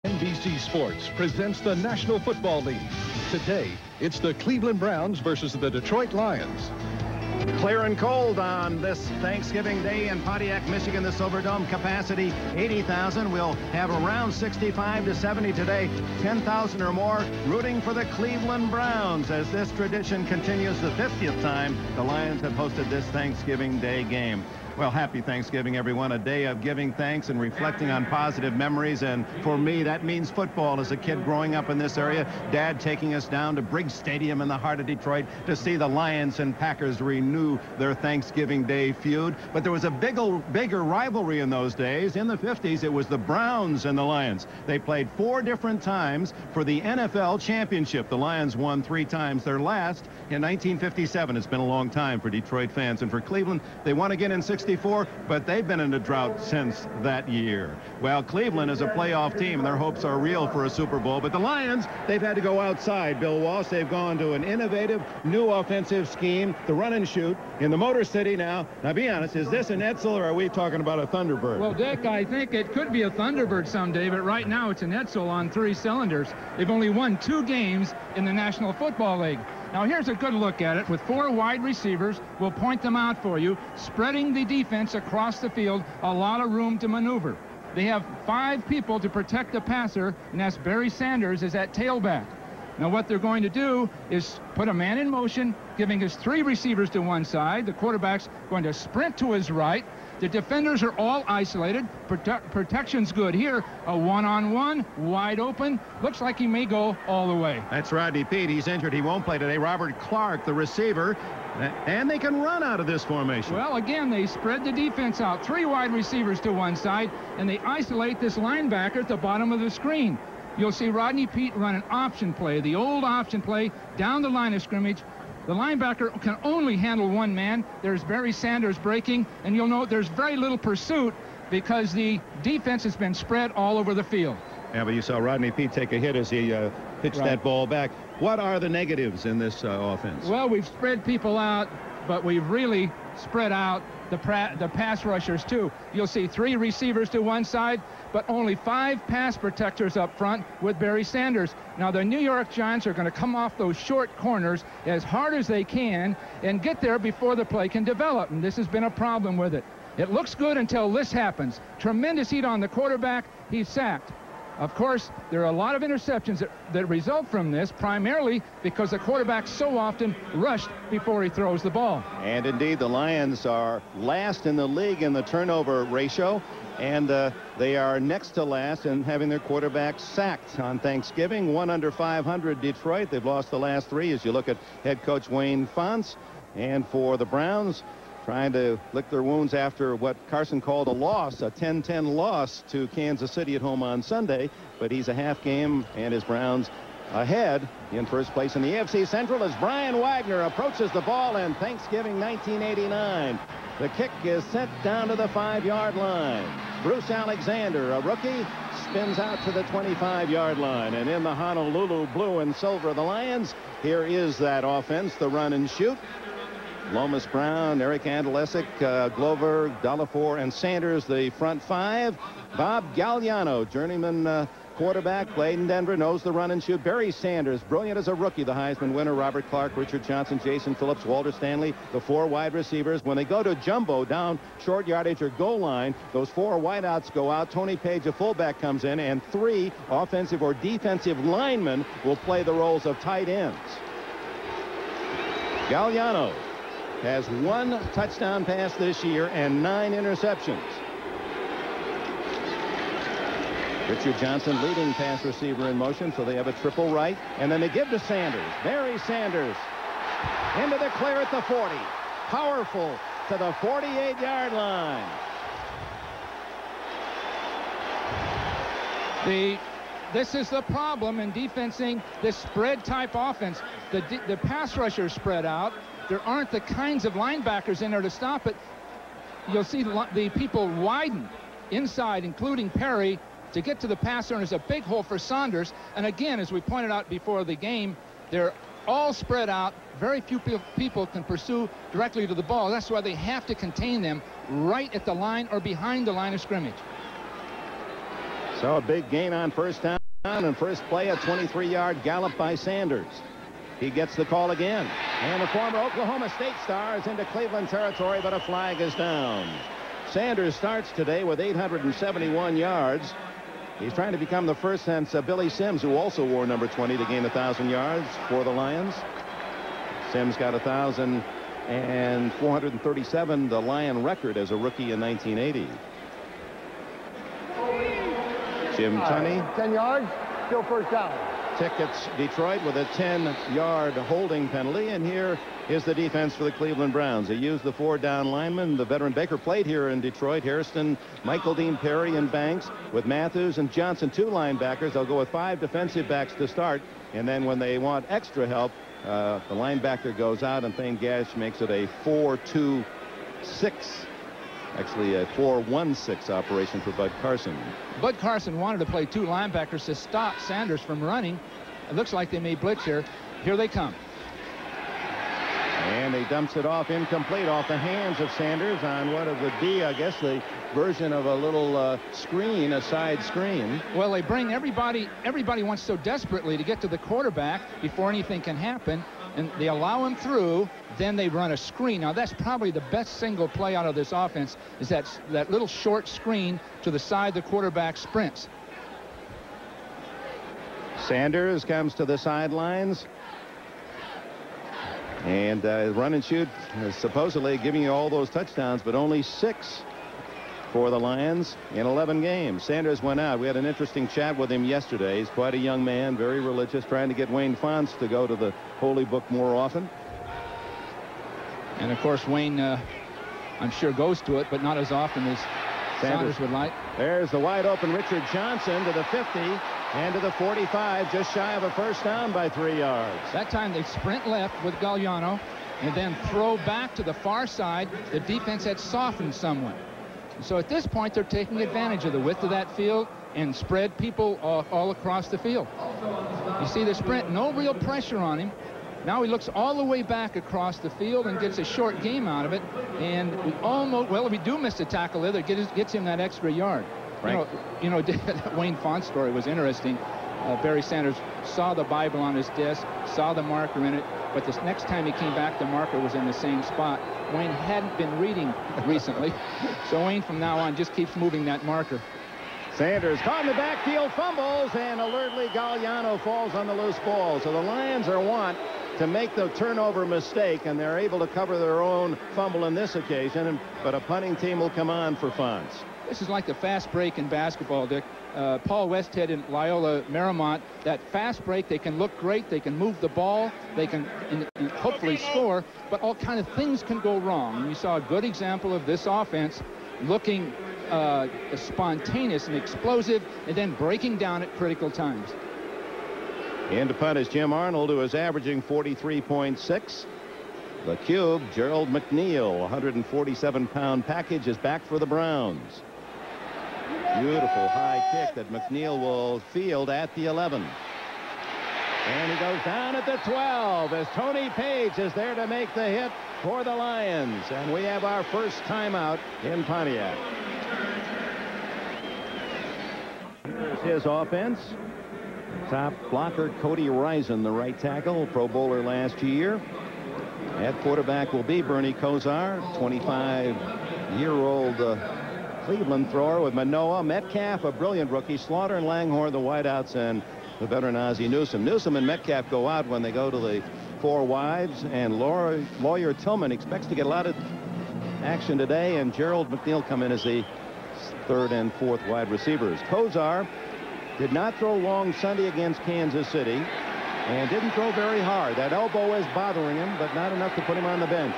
NBC Sports presents the National Football League. Today, it's the Cleveland Browns versus the Detroit Lions. Clear and cold on this Thanksgiving Day in Pontiac, Michigan. The Silverdome capacity 80,000. We'll have around 65 to 70 today. 10,000 or more rooting for the Cleveland Browns as this tradition continues. The 50th time the Lions have hosted this Thanksgiving Day game. Well, happy Thanksgiving, everyone. A day of giving thanks and reflecting on positive memories. And for me, that means football. As a kid growing up in this area, Dad taking us down to Briggs Stadium in the heart of Detroit to see the Lions and Packers renew their Thanksgiving Day feud. But there was a bigger rivalry in those days. In the 50s, it was the Browns and the Lions. They played 4 different times for the NFL championship. The Lions won 3 times. Their last in 1957. It's been a long time for Detroit fans. And for Cleveland, they won again in 64, but they've been in a drought since that year. Well, Cleveland is a playoff team, and their hopes are real for a Super Bowl. But the Lions, they've had to go outside, Bill Walsh. They've gone to an innovative new offensive scheme, the run and shoot, in the Motor City now. Now, be honest, is this an Edsel, or are we talking about a Thunderbird? Well, Dick, I think it could be a Thunderbird someday, but right now it's an Edsel on 3 cylinders. They've only won 2 games in the National Football League. Now, here's a good look at it with 4 wide receivers. We'll point them out for you. Spreading the defense across the field, a lot of room to maneuver. They have 5 people to protect the passer, and that's Barry Sanders is at tailback. Now, what they're going to do is put a man in motion, giving his 3 receivers to one side. The quarterback's going to sprint to his right. The defenders are all isolated. Protection's good here. A one-on-one, wide open. Looks like he may go all the way. That's Rodney Peete. He's injured. He won't play today. Robert Clark, the receiver. And they can run out of this formation. Well, again, they spread the defense out. 3 wide receivers to one side, and they isolate this linebacker at the bottom of the screen. You'll see Rodney Peete run an option play, the old option play, down the line of scrimmage. The linebacker can only handle 1 man. There's Barry Sanders breaking, and you'll note there's very little pursuit because the defense has been spread all over the field. Yeah, but you saw Rodney Peete take a hit as he pitched that ball back. What are the negatives in this offense? Well, we've spread people out, but we've really spread out the pass rushers too. You'll see 3 receivers to one side, but only 5 pass protectors up front with Barry Sanders. Now, the New York Giants are going to come off those short corners as hard as they can and get there before the play can develop, and this has been a problem with it. It looks good until this happens. Tremendous heat on the quarterback. He's sacked. Of course, there are a lot of interceptions that result from this, primarily because the quarterback so often rushed before he throws the ball. And indeed, the Lions are last in the league in the turnover ratio, and they are next to last in having their quarterback sacked on Thanksgiving. 1 under 500 Detroit. They've lost the last 3 as you look at head coach Wayne Fontes. And for the Browns, trying to lick their wounds after what Carson called a loss, a 10-10 loss to Kansas City at home on Sunday. But he's a half game, and his Browns ahead in first place in the AFC Central as Brian Wagner approaches the ball in Thanksgiving 1989. The kick is sent down to the 5-yard line. Bruce Alexander, a rookie, spins out to the 25-yard line. And in the Honolulu blue and silver of the Lions, here is that offense, the run and shoot. Lomas Brown, Eric Andalesic, Glover, Delafour, and Sanders, the front 5. Bob Galliano, journeyman quarterback, played in Denver, knows the run and shoot. Barry Sanders, brilliant as a rookie, the Heisman winner. Robert Clark, Richard Johnson, Jason Phillips, Walter Stanley, the 4 wide receivers. When they go to jumbo down short yardage or goal line, those 4 wideouts go out. Tony Page, a fullback, comes in, and 3 offensive or defensive linemen will play the roles of tight ends. Galliano has 1 touchdown pass this year and 9 interceptions. Richard Johnson, leading pass receiver in motion, so they have a triple right. And then they give to Sanders. Barry Sanders into the clear at the 40. Powerful to the 48-yard line. This is the problem in defensing this spread-type offense. The pass rushers spread out. There aren't the kinds of linebackers in there to stop it. You'll see the people widen inside, including Perry, to get to the passer, and there's a big hole for Saunders. And again, as we pointed out before the game, they're all spread out. Very few people can pursue directly to the ball. That's why they have to contain them right at the line or behind the line of scrimmage. So a big gain on first down, and first play, a 23-yard gallop by Sanders. He gets the call again. And the former Oklahoma State star is into Cleveland territory, but a flag is down. Sanders starts today with 871 yards. He's trying to become the first since Billy Sims, who also wore number 20, to gain 1,000 yards for the Lions. Sims got 1,437, the Lion record as a rookie in 1980. Jim Tunney. 10 yards, still first down. Tickets Detroit with a 10-yard holding penalty. And here is the defense for the Cleveland Browns. They used the 4 down linemen. The veteran Baker played here in Detroit. Hairston, Michael Dean Perry, and Banks, with Matthews and Johnson 2 linebackers. They'll go with 5 defensive backs to start. And then when they want extra help, the linebacker goes out, and Thane Gash makes it a 4-2-6. Actually, a 4-1-6 operation for Bud Carson. Bud Carson wanted to play 2 linebackers to stop Sanders from running. It looks like they may blitz here. Here they come. And he dumps it off incomplete off the hands of Sanders on what it would be, I guess, the version of a little screen, a side screen. Well, they bring everybody wants so desperately to get to the quarterback before anything can happen, and they allow him through. Then they run a screen. Now, that's probably the best single play out of this offense, is that little short screen to the side the quarterback sprints. Sanders comes to the sidelines. And run and shoot is supposedly giving you all those touchdowns, but only 6 for the Lions in 11 games. Sanders went out. We had an interesting chat with him yesterday. He's quite a young man, very religious, trying to get Wayne Fonts to go to the Holy Book more often. And, of course, Wayne, I'm sure, goes to it, but not as often as Sanders would like. There's the wide open Richard Johnson to the 50 and to the 45, just shy of a first down by 3 yards. That time they sprint left with Galliano and then throw back to the far side. The defense had softened somewhat. So at this point, they're taking advantage of the width of that field and spread people all across the field. You see the sprint, no real pressure on him. Now he looks all the way back across the field and gets a short game out of it. And we almost, well, if we do miss a tackle there, that gets him that extra yard. Right. You know, Wayne Font's story was interesting. Barry Sanders saw the Bible on his desk, saw the marker in it, but this next time he came back, the marker was in the same spot. Wayne hadn't been reading recently, so Wayne from now on just keeps moving that marker. Sanders caught in the backfield, fumbles, and alertly Galliano falls on the loose ball. So the Lions want to make the turnover mistake, and they're able to cover their own fumble in this occasion, but a punting team will come on for Fonts. This is like the fast break in basketball, Dick. Paul Westhead and Loyola Marymount, that fast break, they can look great, they can move the ball, they can hopefully score, but all kind of things can go wrong. And you saw a good example of this offense looking spontaneous and explosive, and then breaking down at critical times. In to punt is Jim Arnold, who is averaging 43.6. The cube, Gerald McNeil, 147-pound package, is back for the Browns. Beautiful high kick that McNeil will field at the 11. And he goes down at the 12 as Tony Page is there to make the hit for the Lions. And we have our first timeout in Pontiac. Here's his offense. Top blocker Cody Rison, the right tackle, Pro Bowler last year. At quarterback will be Bernie Kosar, 25-year-old Cleveland thrower, with Manoa, Metcalf, a brilliant rookie, Slaughter and Langhorne, the wideouts, and the veteran Ozzie Newsome. Newsome and Metcalf go out when they go to the 4 wides, and Lawyer Tillman expects to get a lot of action today, and Gerald McNeil come in as the 3rd and 4th wide receivers. Kosar did not throw long Sunday against Kansas City and didn't throw very hard. That elbow is bothering him, but not enough to put him on the bench.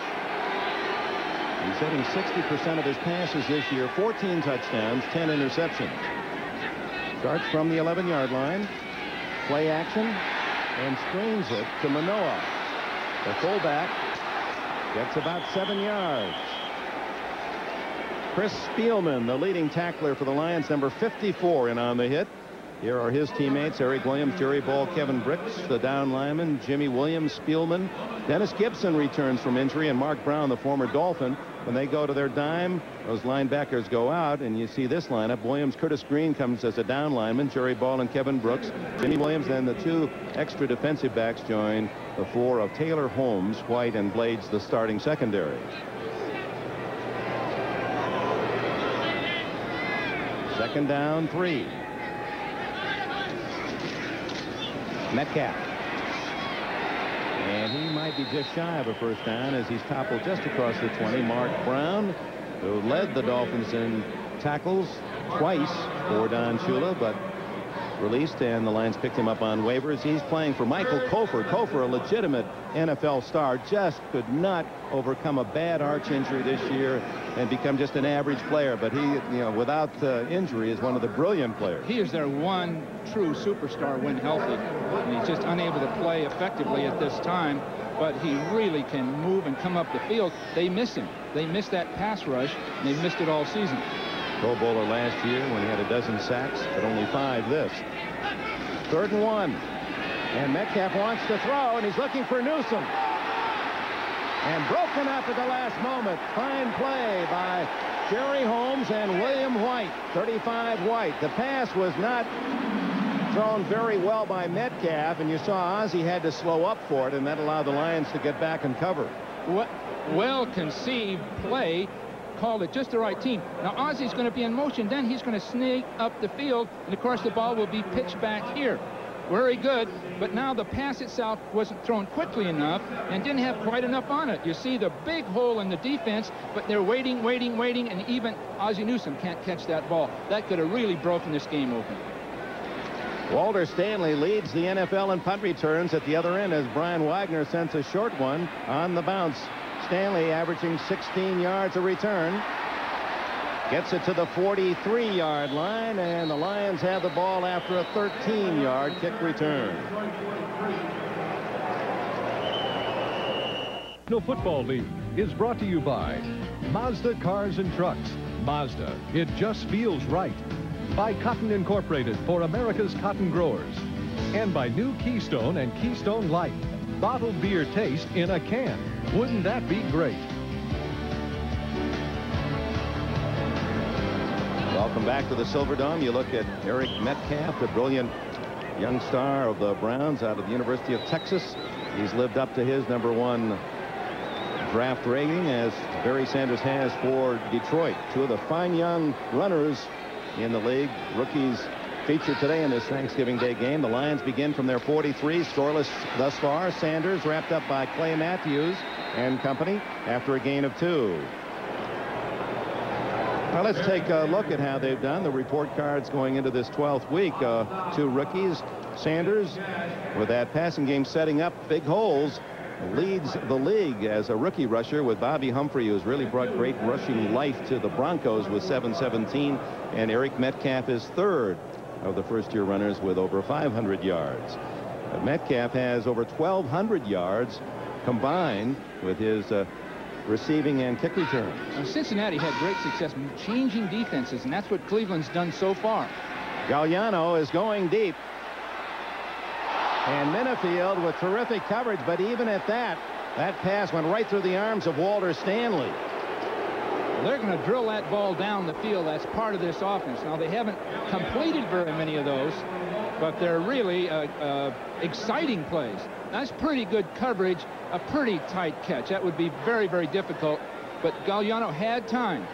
He's hitting 60% of his passes this year, 14 touchdowns, 10 interceptions. Starts from the 11-yard line. Play action and screens it to Manoa. The fullback gets about 7 yards. Chris Spielman, the leading tackler for the Lions, number 54, in on the hit. Here are his teammates: Eric Williams, Jerry Ball, Kevin Bricks, the down lineman, Jimmy Williams, Spielman. Dennis Gibson returns from injury, and Mark Brown, the former Dolphin, when they go to their dime, those linebackers go out, and you see this lineup. Williams, Curtis Green comes as a down lineman. Jerry Ball and Kevin Brooks. Jimmy Williams, then the 2 extra defensive backs join the 4 of Taylor, Holmes, White, and Blades, the starting secondary. Second down, 3. Metcalf. And he might be just shy of a first down as he's toppled just across the 20. Mark Brown, who led the Dolphins in tackles twice for Don Shula, but released, and the Lions picked him up on waivers. He's playing for Michael Kofor. Kofor, a legitimate NFL star, just could not overcome a bad arch injury this year and become just an average player. But he, without injury, is one of the brilliant players. He is their one true superstar when healthy. And he's just unable to play effectively at this time, but he really can move and come up the field. They miss him. They missed that pass rush, and they've missed it all season. Pro Bowler last year when he had a dozen sacks, but only 5 this. 3rd and 1. And Metcalf wants to throw, and he's looking for Newsome. And broken up at the last moment. Fine play by Jerry Holmes and William White. 35 White. The pass was not thrown very well by Metcalf, and you saw Ozzie had to slow up for it, and that allowed the Lions to get back and cover. Well-conceived play. Called it just the right team. Now Ozzie's going to be in motion, then he's going to sneak up the field, and of course the ball will be pitched back here. Very good, but now the pass itself wasn't thrown quickly enough and didn't have quite enough on it. You see the big hole in the defense, but they're waiting, and even Ozzie Newsome can't catch that ball. That could have really broken this game open. Walter Stanley leads the NFL in punt returns at the other end as Brian Wagner sends a short one on the bounce. Stanley averaging 16 yards a return. Gets it to the 43-yard line, and the Lions have the ball after a 13-yard kick return. National Football League is brought to you by Mazda Cars and Trucks. Mazda, it just feels right. By Cotton Incorporated for America's cotton growers. And by New Keystone and Keystone Light. Bottled beer taste in a can. Wouldn't that be great? Welcome back to the Silverdome. You look at Eric Metcalf, the brilliant young star of the Browns out of the University of Texas. He's lived up to his #1 draft rating, as Barry Sanders has for Detroit. 2 of the fine young runners in the league. Rookies featured today in this Thanksgiving Day game. The Lions begin from their 43, scoreless thus far. Sanders wrapped up by Clay Matthews and company after a gain of 2. Now let's take a look at how they've done. The report cards going into this 12th week. 2 rookies. Sanders, with that passing game setting up big holes, leads the league as a rookie rusher, with Bobby Humphrey, who's really brought great rushing life to the Broncos with 717, and Eric Metcalf is 3rd of the first-year runners with over 500 yards. Metcalf has over 1,200 yards combined with his receiving and kick returns. Cincinnati had great success changing defenses, and that's what Cleveland's done so far. Galliano is going deep. And Minifield with terrific coverage, but even at that pass went right through the arms of Walter Stanley. They're going to drill that ball down the field. That's part of this offense. Now, they haven't completed very many of those, but they're really exciting plays. That's pretty good coverage, a pretty tight catch. That would be very, very difficult, but Galliano had time.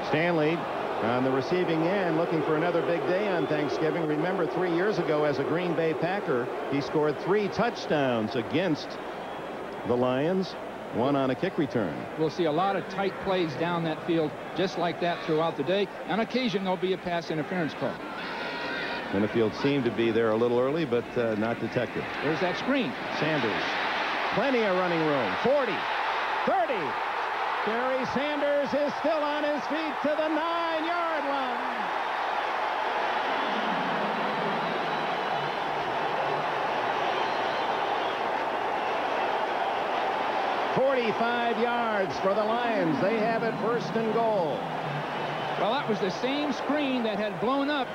Stanley on the receiving end, looking for another big day on Thanksgiving. Remember, 3 years ago as a Green Bay Packer, he scored 3 touchdowns against the Lions, 1 on a kick return. We'll see a lot of tight plays down that field just like that throughout the day. On occasion, there'll be a pass interference call. Minifield seemed to be there a little early, but not detected. There's that screen. Sanders. Plenty of running room. 40. 30. Barry Sanders is still on his feet to the 9-yard line. "45 yards for the Lions. They have it 1st and goal. Well, that was the same screen that had blown up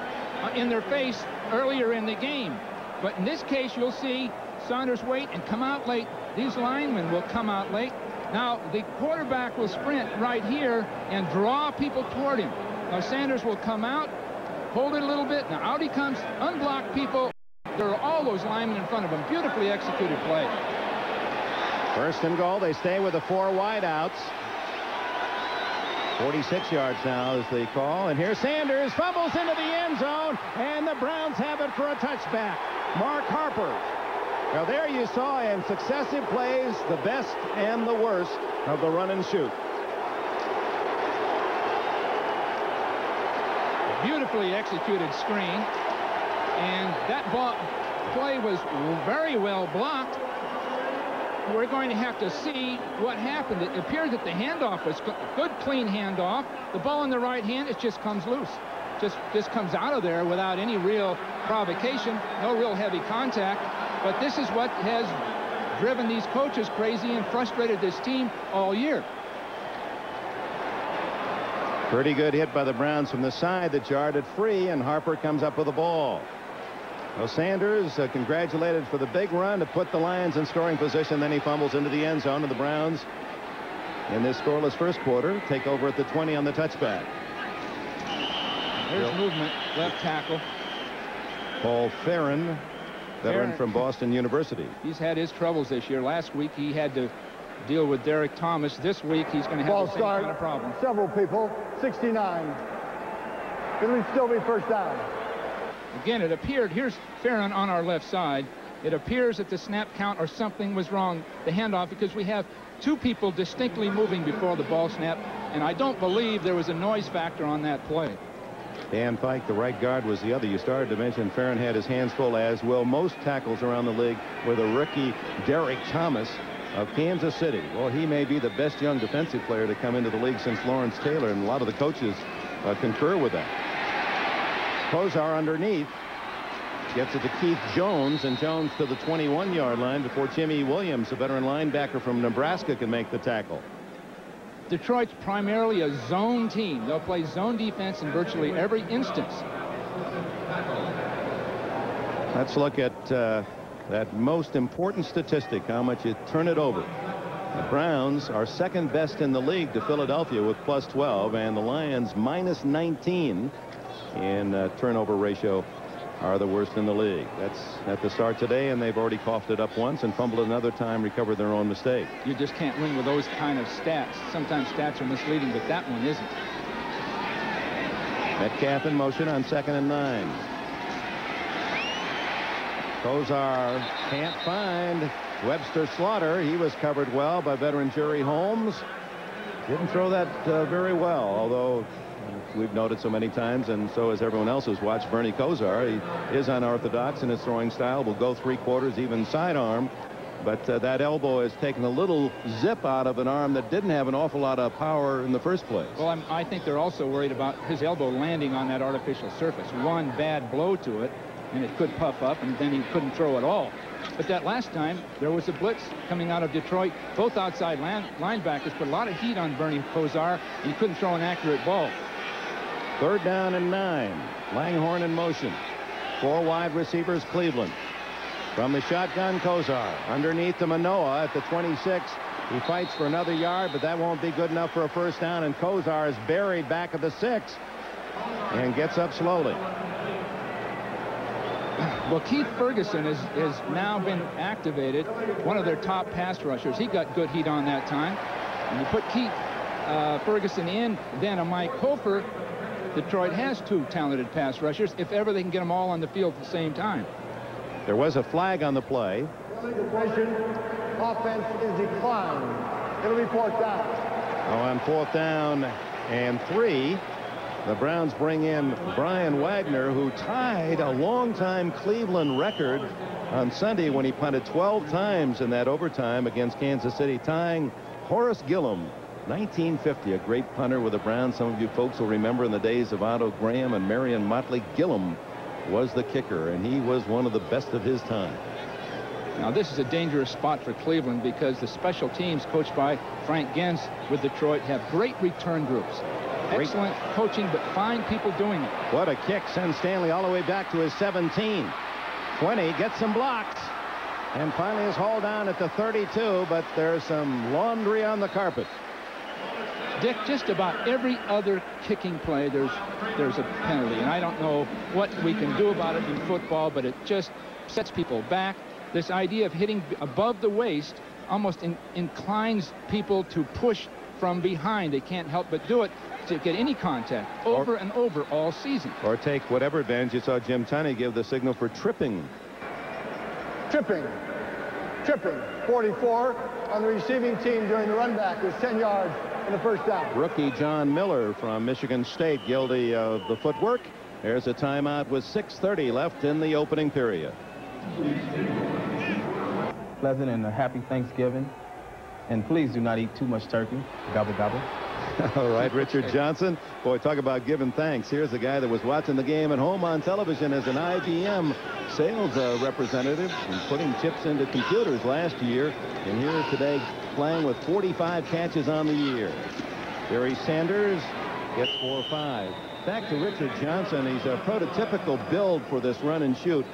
in their face earlier in the game. But in this case, you'll see Saunders wait and come out late. These linemen will come out late. Now, the quarterback will sprint right here and draw people toward him. Now, Sanders will come out, hold it a little bit. Now, out he comes, unblock people. There are all those linemen in front of him. Beautifully executed play. First and goal. They stay with the 4 wideouts. 46 yards now is the call. And here's Sanders. Fumbles into the end zone. And the Browns have it for a touchback. Mark Harper. Now, there you saw in successive plays the best and the worst of the run and shoot. Beautifully executed screen. And that play was very well blocked. We're going to have to see what happened. It appears that the handoff was good, clean handoff. The ball in the right hand, it just comes loose. Just comes out of there without any real provocation, no real heavy contact. But this is what has driven these coaches crazy and frustrated this team all year. Pretty good hit by the Browns from the side that jarred it free, and Harper comes up with the ball. Well, Sanders congratulated for the big run to put the Lions in scoring position. Then he fumbles into the end zone, and the Browns, in this scoreless first quarter, take over at the 20 on the touchback. There's movement, left tackle. Paul Ferrin, veteran from Boston University. He's had his troubles this year. Last week he had to deal with Derek Thomas. This week he's going to have the same kind of problem. Several people. 69. It'll still be first down. Again, it appeared, here's Ferrin on our left side. It appears that the snap count or something was wrong, the handoff, because we have 2 people distinctly moving before the ball snap, and I don't believe there was a noise factor on that play. Dan Pike, the right guard, was the other. You started to mention Ferrin had his hands full, as will most tackles around the league, with a rookie Derek Thomas of Kansas City. Well, he may be the best young defensive player to come into the league since Lawrence Taylor, and a lot of the coaches concur with that. Kozar underneath, gets it to Keith Jones, and Jones to the 21-yard line before Jimmy Williams, a veteran linebacker from Nebraska, can make the tackle. Detroit's primarily a zone team. They'll play zone defense in virtually every instance. Let's look at that most important statistic, how much you turn it over. The Browns are second best in the league to Philadelphia with +12, and the Lions -19 in turnover ratio are the worst in the league. That's at the start today, and they've already coughed it up once and fumbled another time, recovered their own mistake. You just can't win with those kind of stats. Sometimes stats are misleading, but that one isn't. Metcalf in motion on 2nd and 9. Kozar can't find Webster Slaughter. He was covered well by veteran Jerry Holmes. Didn't throw that very well, although we've noted so many times, and so has everyone else who's watched Bernie Kosar. He is unorthodox in his throwing style, will go 3/4, even sidearm, but that elbow has taken a little zip out of an arm that didn't have an awful lot of power in the first place. Well, I think they're also worried about his elbow landing on that artificial surface. One bad blow to it, and it could puff up, and then he couldn't throw at all. But that last time, there was a blitz coming out of Detroit. Both outside linebackers put a lot of heat on Bernie Kosar, and he couldn't throw an accurate ball. 3rd down and 9. Langhorne in motion. 4 wide receivers, Cleveland. From the shotgun, Kosar. Underneath to Manoa at the 26. He fights for another yard, but that won't be good enough for a first down, and Kosar is buried back at the 6 and gets up slowly. Well, Keith Ferguson has now been activated, one of their top pass rushers. He got good heat on that time. And you put Keith Ferguson in, then a Mike Hofer. Detroit has 2 talented pass rushers, if ever they can get them all on the field at the same time. There was a flag on the play. Offense is declined. It'll be 4th down. On 4th down and 3, the Browns bring in Brian Wagner, who tied a longtime Cleveland record on Sunday when he punted 12 times in that overtime against Kansas City, tying Horace Gillum. 1950, a great punter with the Browns. Some of you folks will remember in the days of Otto Graham and Marion Motley, Gillum was the kicker, and he was one of the best of his time. Now, this is a dangerous spot for Cleveland because the special teams coached by Frank Gens with Detroit have great return groups. Excellent coaching, but fine people doing it. What a kick. Sends Stanley all the way back to his 17. 20, gets some blocks. And finally is hauled down at the 32, but there's some laundry on the carpet. Dick, just about every other kicking play, there's a penalty. And I don't know what we can do about it in football, but it just sets people back. This idea of hitting above the waist almost inclines people to push from behind. They can't help but do it to get any contact over and over all season. Or take whatever advantage. You saw Jim Tunney give the signal for tripping. Tripping. 44 on the receiving team during the run back was 10 yards and a first down. Rookie John Miller from Michigan State guilty of the footwork. There's a timeout with 6:30 left in the opening period. Pleasant and a happy Thanksgiving. And please do not eat too much turkey. Gobble, gobble. All right, Richard Johnson. Boy, talk about giving thanks. Here's a guy that was watching the game at home on television as an IBM sales representative and putting chips into computers last year. And here today playing with 45 catches on the year. Barry Sanders gets 4 or 5. Back to Richard Johnson. He's a prototypical build for this run and shoot.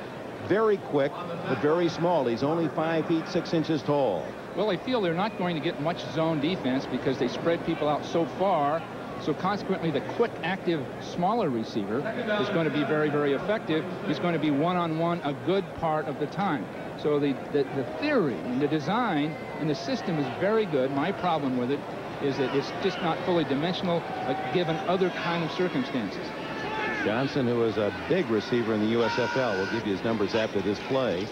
Very quick, but very small. He's only 5 feet 6 inches tall. Well, they feel they're not going to get much zone defense because they spread people out so far. So consequently, the quick, active, smaller receiver is going to be very, very effective. He's going to be one-on-one a good part of the time. So the theory and the design and the system is very good. My problem with it is that it's just not fully dimensional given other kind of circumstances. Johnson, who is a big receiver in the USFL, will give you his numbers after this play.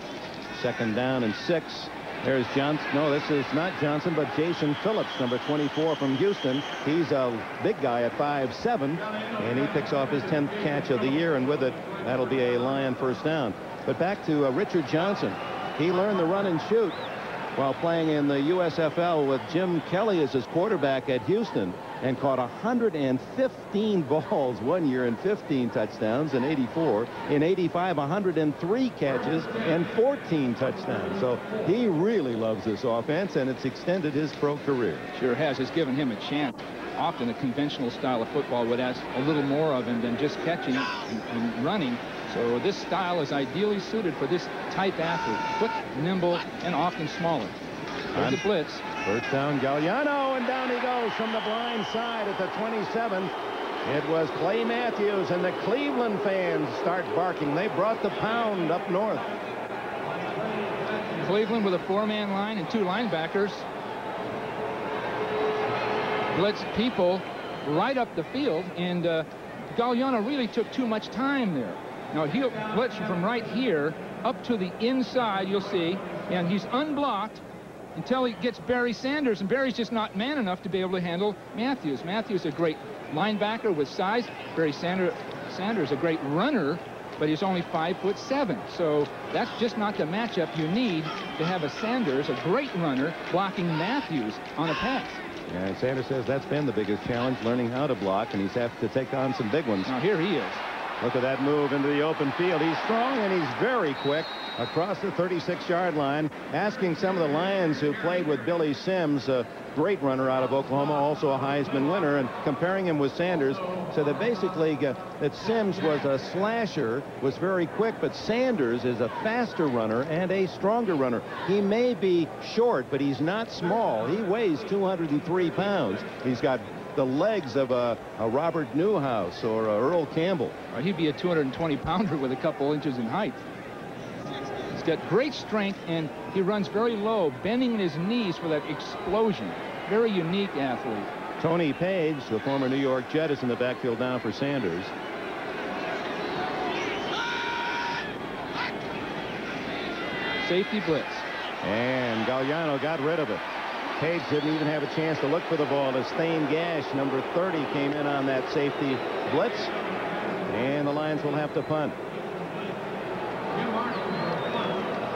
2nd down and 6. There's Johnson. No, this is not Johnson, but Jason Phillips, number 24 from Houston. He's a big guy at 5'7", and he picks off his 10th catch of the year, and with it, that'll be a Lion first down. But back to Richard Johnson. He learned the run and shoot while playing in the USFL with Jim Kelly as his quarterback at Houston, and caught 115 balls one year and 15 touchdowns in 84. In 85, 103 catches and 14 touchdowns. So he really loves this offense, and it's extended his pro career. Sure has. It's given him a chance. Often the conventional style of football would ask a little more of him than just catching and running. So this style is ideally suited for this type athlete. Quick, nimble, and often smaller. There's the blitz. First down, Galliano, and down he goes from the blind side at the 27. It was Clay Matthews, and the Cleveland fans start barking. They brought the pound up north. Cleveland with a 4-man line and 2 linebackers. Blitz people right up the field, and Galliano really took too much time there. Now he'll blitz from right here up to the inside, you'll see, and he's unblocked until he gets Barry Sanders, and Barry's just not man enough to be able to handle Matthews. Matthews a great linebacker with size. Barry Sanders a great runner, but he's only 5'7". So that's just not the matchup you need to have a Sanders, a great runner, blocking Matthews on a pass. Yeah, and Sanders says that's been the biggest challenge, learning how to block, and he's had to take on some big ones. Now here he is. Look at that move into the open field. He's strong and he's very quick across the 36-yard line, asking some of the Lions who played with Billy Sims, a great runner out of Oklahoma, also a Heisman winner, and comparing him with Sanders, so that basically that Sims was a slasher, was very quick, but Sanders is a faster runner and a stronger runner. He may be short, but he's not small. He weighs 203 pounds. He's got the legs of a Robert Newhouse or a Earl Campbell. He'd be a 220-pounder with a couple inches in height. He's got great strength, and he runs very low, bending his knees for that explosion. Very unique athlete. Tony Page, the former New York Jet, is in the backfield now for Sanders. Safety blitz. And Galliano got rid of it. Page didn't even have a chance to look for the ball as Thane Gash, number 30, came in on that safety blitz. And the Lions will have to punt.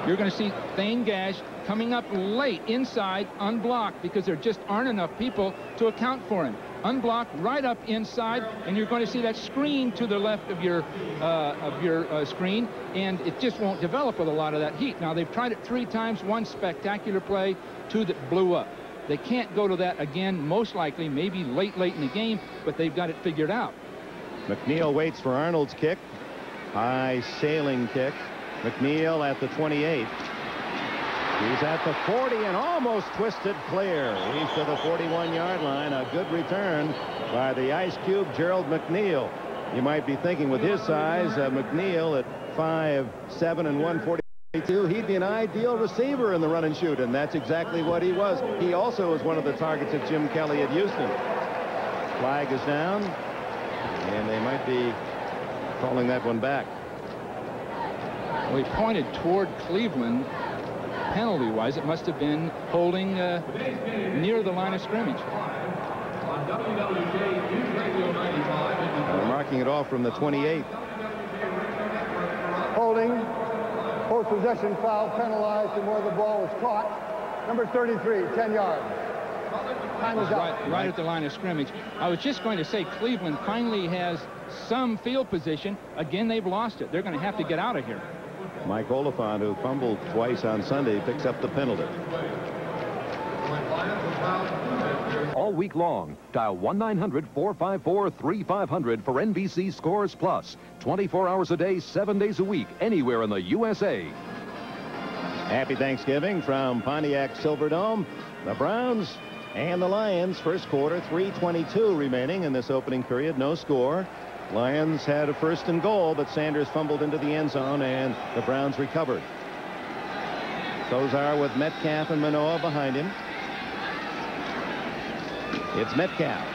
You're going to see Thane Gash coming up late inside, unblocked, because there just aren't enough people to account for him. Unblocked right up inside, and you're going to see that screen to the left of your screen, and it just won't develop with a lot of that heat. Now, they've tried it 3 times, 1 spectacular play, 2 that blew up. They can't go to that again, most likely, maybe late in the game, but they've got it figured out. McNeil waits for Arnold's kick. High sailing kick. McNeil at the 28. He's at the 40 and almost twisted clear. He's to the 41-yard line. A good return by the Ice Cube, Gerald McNeil. You might be thinking with his size, McNeil at 5'7" and 142, he'd be an ideal receiver in the run and shoot, and that's exactly what he was. He also was one of the targets of Jim Kelly at Houston. Flag is down, and they might be calling that one back. Well, he pointed toward Cleveland. Penalty-wise, it must have been holding near the line of scrimmage. They're marking it off from the 28. Holding, post-possession foul, penalized, and where the ball was caught. Number 33, 10 yards. Time is up. Right at the line of scrimmage. I was just going to say Cleveland finally has some field position. Again, they've lost it. They're going to have to get out of here. Mike Oliphant, who fumbled twice on Sunday, picks up the penalty. All week long, dial 1-900-454-3500 for NBC Scores Plus. 24 hours a day, 7 days a week, anywhere in the USA. Happy Thanksgiving from Pontiac Silverdome. The Browns and the Lions, first quarter, 3:22 remaining in this opening period, no score. Lions had a 1st and goal, but Sanders fumbled into the end zone, and the Browns recovered. Kozar with Metcalf and Manoa behind him. It's Metcalf.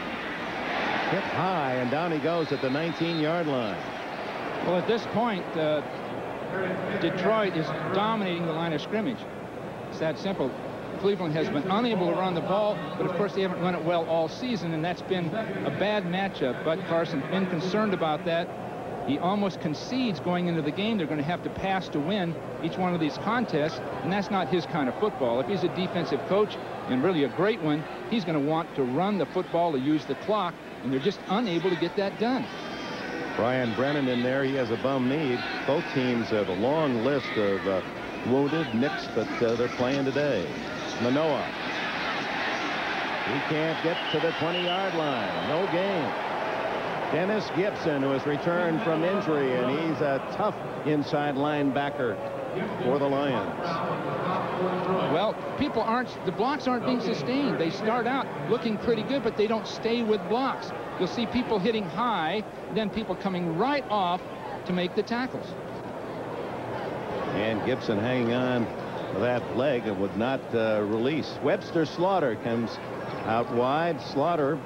Hit high, and down he goes at the 19-yard line. Well, at this point, Detroit is dominating the line of scrimmage. It's that simple. Cleveland has been unable to run the ball, but of course they haven't run it well all season, and that's been a bad matchup. Bud Carson's been concerned about that. He almost concedes going into the game they're going to have to pass to win each one of these contests, and that's not his kind of football. If he's a defensive coach, and really a great one, he's going to want to run the football to use the clock, and they're just unable to get that done. Brian Brennan in there. He has a bum knee. Both teams have a long list of wounded, nicks, but they're playing today. Manoa. He can't get to the 20-yard line. No gain. Dennis Gibson, who has returned from injury, and he's a tough inside linebacker for the Lions. Well, the blocks aren't being sustained. They start out looking pretty good, but they don't stay with blocks. You'll see people hitting high, then people coming right off to make the tackles. And Gibson hanging on to that leg and would not release. Webster Slaughter comes out wide. Slaughter,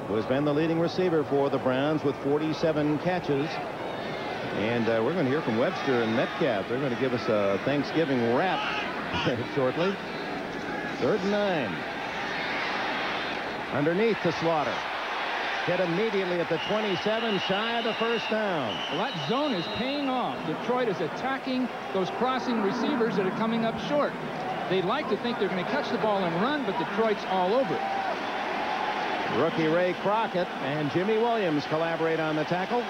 who has been the leading receiver for the Browns with 47 catches. And we're going to hear from Webster and Metcalf. They're going to give us a Thanksgiving wrap shortly. 3rd and 9. Underneath to Slaughter. Hit immediately at the 27, shy of the 1st down. Well, that zone is paying off. Detroit is attacking those crossing receivers that are coming up short. They'd like to think they're going to catch the ball and run, but Detroit's all over it. Rookie Ray Crockett and Jimmy Williams collaborate on the tackle.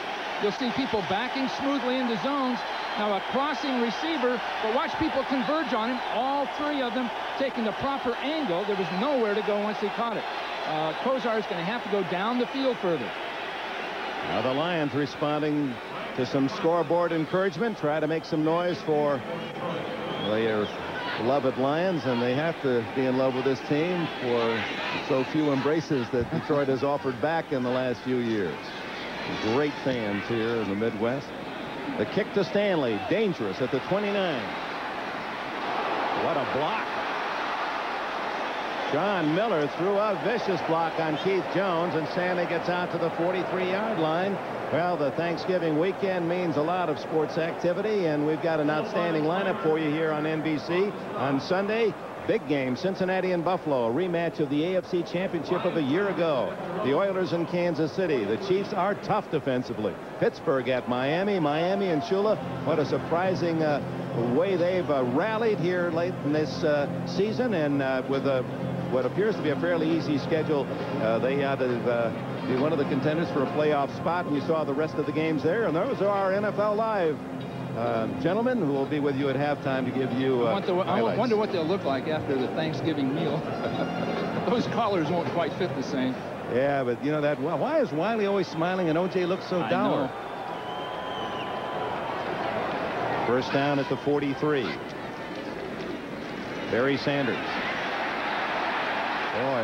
You'll see people backing smoothly into zones. Now a crossing receiver, but watch people converge on him. All 3 of them taking the proper angle. There was nowhere to go once he caught it. Kozar is going to have to go down the field further. Now the Lions responding to some scoreboard encouragement, try to make some noise for their beloved Lions, and they have to be in love with this team for so few embraces that Detroit has offered back in the last few years. Great fans here in the Midwest. The kick to Stanley, dangerous at the 29. What a block. John Miller threw a vicious block on Keith Jones, and Stanley gets out to the 43-yard line. Well, the Thanksgiving weekend means a lot of sports activity, and we've got an outstanding lineup for you here on NBC. On Sunday, big game, Cincinnati and Buffalo, a rematch of the AFC Championship of a year ago. The Oilers in Kansas City. The Chiefs are tough defensively. Pittsburgh at Miami. Miami and Shula. What a surprising way they've rallied here late in this season, and with what appears to be a fairly easy schedule, they ought to be one of the contenders for a playoff spot, and you saw the rest of the games there, and those are our NFL Live gentlemen who will be with you at halftime to give you I wonder what they'll look like after the Thanksgiving meal. Those collars won't quite fit the same. Yeah, but you know that. Well, why is Wiley always smiling and OJ looks so dour? First down at the 43. Barry Sanders. Boy,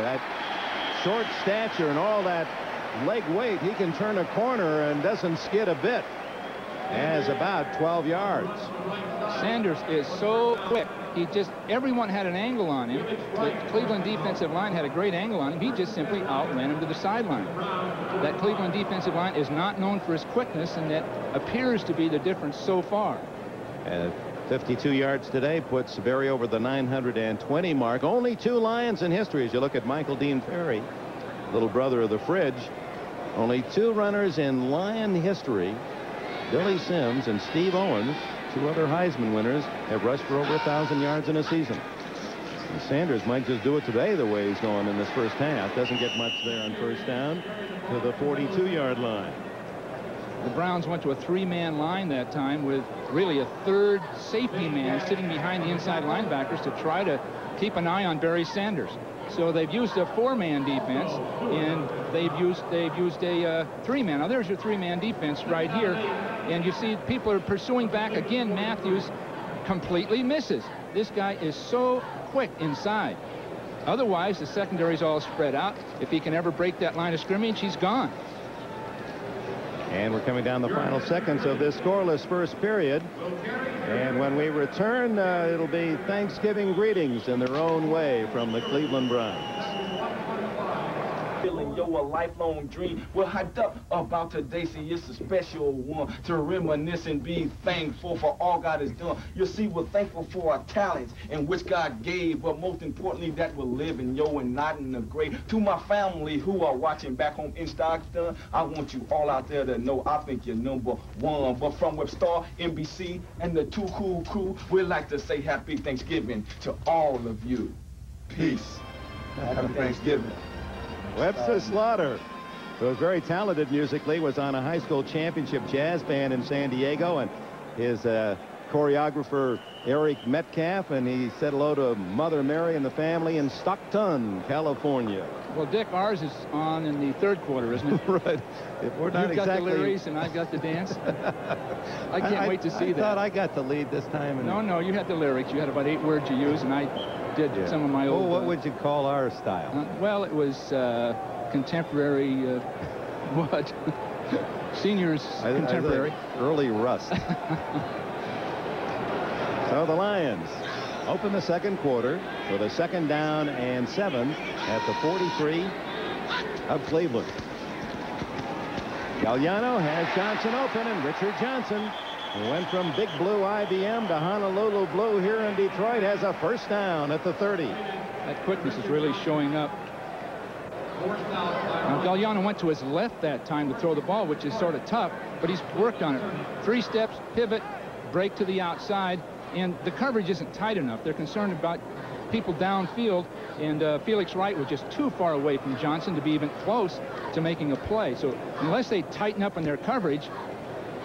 that short stature and all that leg weight, he can turn a corner and doesn't skid a bit. Has about 12 yards. Sanders is so quick. Everyone had an angle on him. The Cleveland defensive line had a great angle on him. He just simply outran him to the sideline. That Cleveland defensive line is not known for his quickness, and that appears to be the difference so far. 52 yards today puts Barry over the 920 mark. Only 2 Lions in history. As you look at Michael Dean Ferry, little brother of the Fridge, only 2 runners in Lion history, Billy Sims and Steve Owens, 2 other Heisman winners, have rushed for over 1,000 yards in a season. And Sanders might just do it today the way he's going in this first half. Doesn't get much there on first down to the 42-yard line. The Browns went to a 3-man line that time with really a 3rd safety man sitting behind the inside linebackers to try to keep an eye on Barry Sanders. So they've used a 4-man defense, and they've used a 3-man. Now there's your 3-man defense right here, and you see people are pursuing back again. Matthews completely misses. This guy is so quick inside. Otherwise, the secondary's all spread out. If he can ever break that line of scrimmage, he's gone. And we're coming down the final seconds of this scoreless first period. And when we return, it'll be Thanksgiving greetings in their own way from the Cleveland Browns. Feeling a lifelong dream. We're hyped up about today. See, it's a special one to reminisce and be thankful for all God has done. You see, we're thankful for our talents and which God gave, but most importantly, that we're living, and not in the grave. To my family who are watching back home in Stockton, I want you all out there to know I think you're #1. But from Webstar, NBC, and the Too Cool crew, we'd like to say Happy Thanksgiving to all of you. Peace. Happy Thanksgiving. Webster Slaughter, who was very talented musically, was on a high school championship jazz band in San Diego, and his choreographer Eric Metcalf, and he said hello to Mother Mary and the family in Stockton, California. Well, Dick, ours is on in the 3rd quarter, isn't it? Right. If we're not You've got exactly... the lyrics and I've got the dance. I can't wait to see that. I thought I got the lead this time. No, you had the lyrics. You had about 8 words you used, and I did some of my old... Oh, what would you call our style? Well, it was contemporary, what? Seniors contemporary. Early rust. So the Lions open the second quarter with a 2nd down and 7 at the 43 of Cleveland. Galliano has Johnson open, and Richard Johnson, who went from Big Blue IBM to Honolulu Blue here in Detroit, has a 1st down at the 30. That quickness is really showing up. Now, Galliano went to his left that time to throw the ball, which is sort of tough, but he's worked on it. 3 steps, pivot, break to the outside, and the coverage isn't tight enough. They're concerned about people downfield, and Felix Wright was just too far away from Johnson to be even close to making a play. So unless they tighten up on their coverage,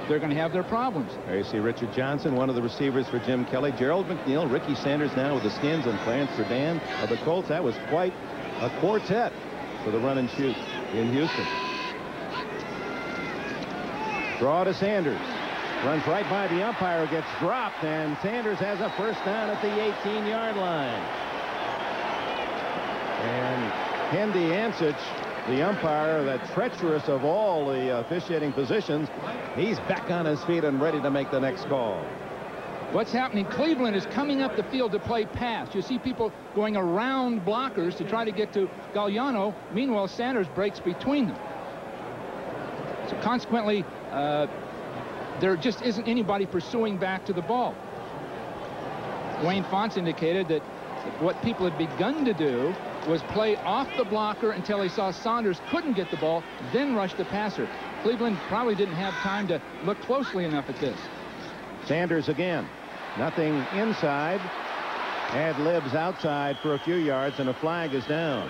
they're going to have their problems. There you see Richard Johnson, one of the receivers for Jim Kelly. Gerald McNeil, Ricky Sanders now with the Skins, and Clarence Verdun of the Colts. That was quite a quartet for the run and shoot in Houston. Draw to Sanders. Runs right by the umpire, gets dropped, and Sanders has a 1st down at the 18-yard line. And Hendy Ansich, the umpire, that treacherous of all the officiating positions, he's back on his feet and ready to make the next call. What's happening? Cleveland is coming up the field to play pass. You see people going around blockers to try to get to Galliano. Meanwhile, Sanders breaks between them. So consequently, there just isn't anybody pursuing back to the ball. Wayne Fonts indicated that what people had begun to do was play off the blocker until they saw Saunders couldn't get the ball, then rush the passer. Cleveland probably didn't have time to look closely enough at this. Sanders again. Nothing inside. Ad-libs outside for a few yards, and a flag is down.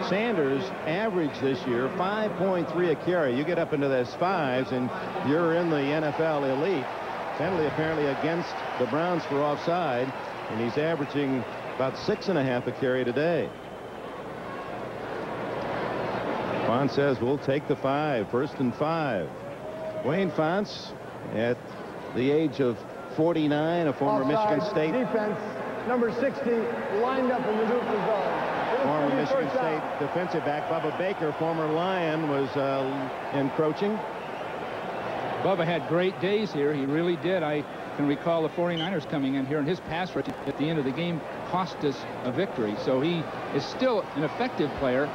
Sanders averaged this year 5.3 a carry. You get up into those 5s, and you're in the NFL elite. Penalty apparently against the Browns for offside, and he's averaging about 6.5 a carry today. Fonts says we'll take the 5, 1st and 5. Wayne Fonts, at the age of 49, a former Offside, Michigan State. defense, number 60, lined up in the neutral zone. Former Michigan State defensive back Bubba Baker, former Lion, was encroaching. Bubba had great days here. He really did. I can recall the 49ers coming in here, and his pass rush at the end of the game cost us a victory. So he is still an effective player.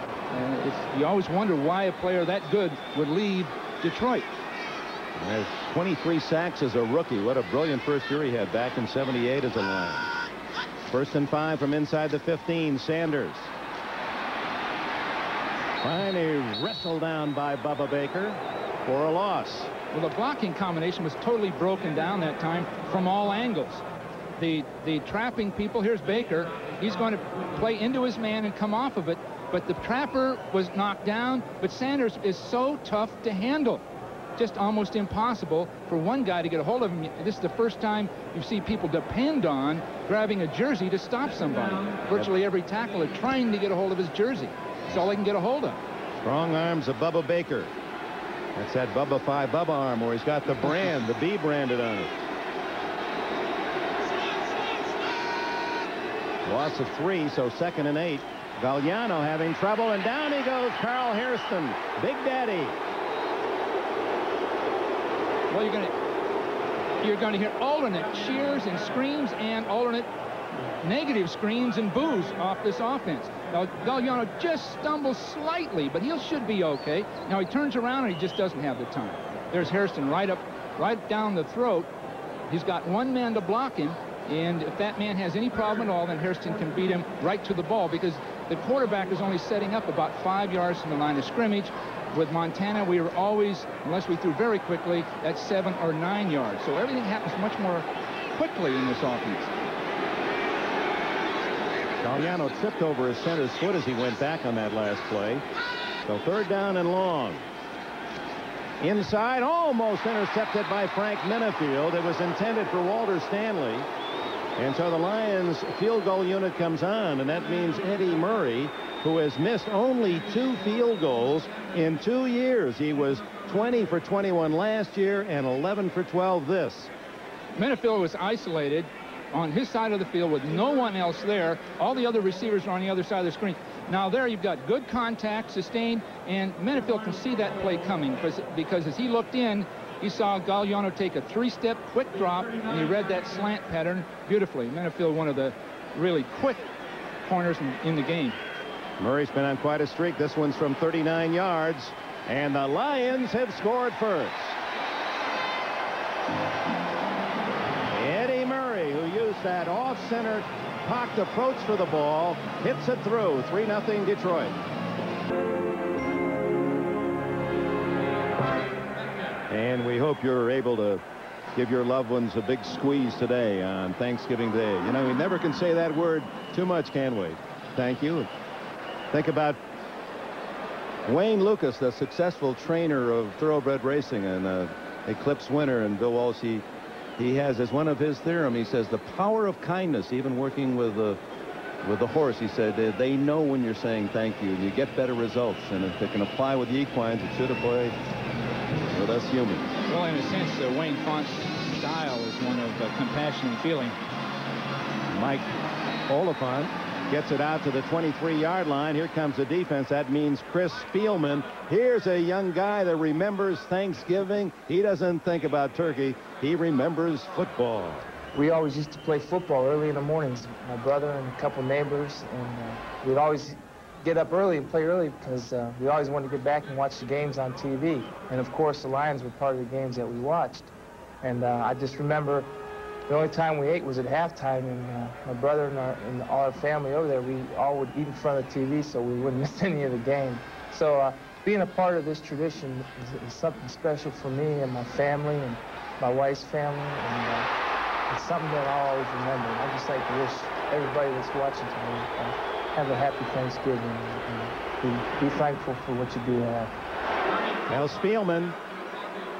You always wonder why a player that good would leave Detroit. He has 23 sacks as a rookie. What a brilliant first year he had back in '78 as a Lion. 1st and 5 from inside the 15. Sanders. Finally wrestled down by Bubba Baker for a loss. Well, the blocking combination was totally broken down that time from all angles. The trapping people, here's Baker. He's going to play into his man and come off of it, but the trapper was knocked down. But Sanders is so tough to handle. Just almost impossible for one guy to get a hold of him. This is the first time you see people depend on grabbing a jersey to stop somebody. Virtually every tackler trying to get a hold of his jersey. That's all they can get a hold of. Strong arms of Bubba Baker. That's that Bubba 5 Bubba arm where he's got the brand, the B branded on it. Loss of 3, so 2nd and 8. Galliano having trouble, and down he goes, Carl Hairston. Big Daddy. Well, you're going to hear alternate cheers and screams and alternate negative screams and boos off this offense. Now, Galliano just stumbles slightly, but he should be okay. Now he turns around and he just doesn't have the time. There's Hairston right down the throat. He's got one man to block him, and if that man has any problem at all, then Hairston can beat him right to the ball, because the quarterback is only setting up about 5 yards from the line of scrimmage. With Montana, we were always, unless we threw very quickly, at 7 or 9 yards. So everything happens much more quickly in this offense. Galliano tripped over his center's foot as he went back on that last play. So 3rd down and long. Inside, almost intercepted by Frank Minifield. It was intended for Walter Stanley. And so the Lions field goal unit comes on, and that means Eddie Murray, who has missed only 2 field goals in 2 years. He was 20 for 21 last year and 11 for 12 this. Minifield was isolated on his side of the field with no one else there. All the other receivers are on the other side of the screen. Now there you've got good contact, sustained, and Minifield can see that play coming because as he looked in, he saw Galliano take a 3-step quick drop, and he read that slant pattern beautifully. Minifield, one of the really quick corners in the game. Murray's been on quite a streak. This one's from 39 yards, and the Lions have scored first. Eddie Murray, who used that off-center pocket approach for the ball, hits it through. 3-0 Detroit. And we hope you're able to give your loved ones a big squeeze today on Thanksgiving Day. You know, we never can say that word too much, can we? Thank you. Think about Wayne Lucas, the successful trainer of thoroughbred racing and Eclipse winner, and Bill Walsh, he has as one of his theorem, he says, the power of kindness, even working with the horse, he said, they know when you're saying thank you, and you get better results. And if it can apply with the equines, it should apply with us humans. Well, in a sense, Wayne Font's style is one of compassion and feeling. Mike Oliphant gets it out to the 23-yard line. Here comes the defense. That means Chris Spielman. Here's a young guy that remembers Thanksgiving. He doesn't think about turkey. He remembers football. We always used to play football early in the mornings. My brother and a couple neighbors, and we'd always get up early and play early because we always wanted to get back and watch the games on TV. And of course, the Lions were part of the games that we watched. And I just remember the only time we ate was at halftime, and my brother and all our family over there, we all would eat in front of the TV so we wouldn't miss any of the game. So being a part of this tradition is something special for me and my family and my wife's family, and it's something that I'll always remember. And I'd just like to wish everybody that's watching today have a happy Thanksgiving and be thankful for what you do have. Now Spielman,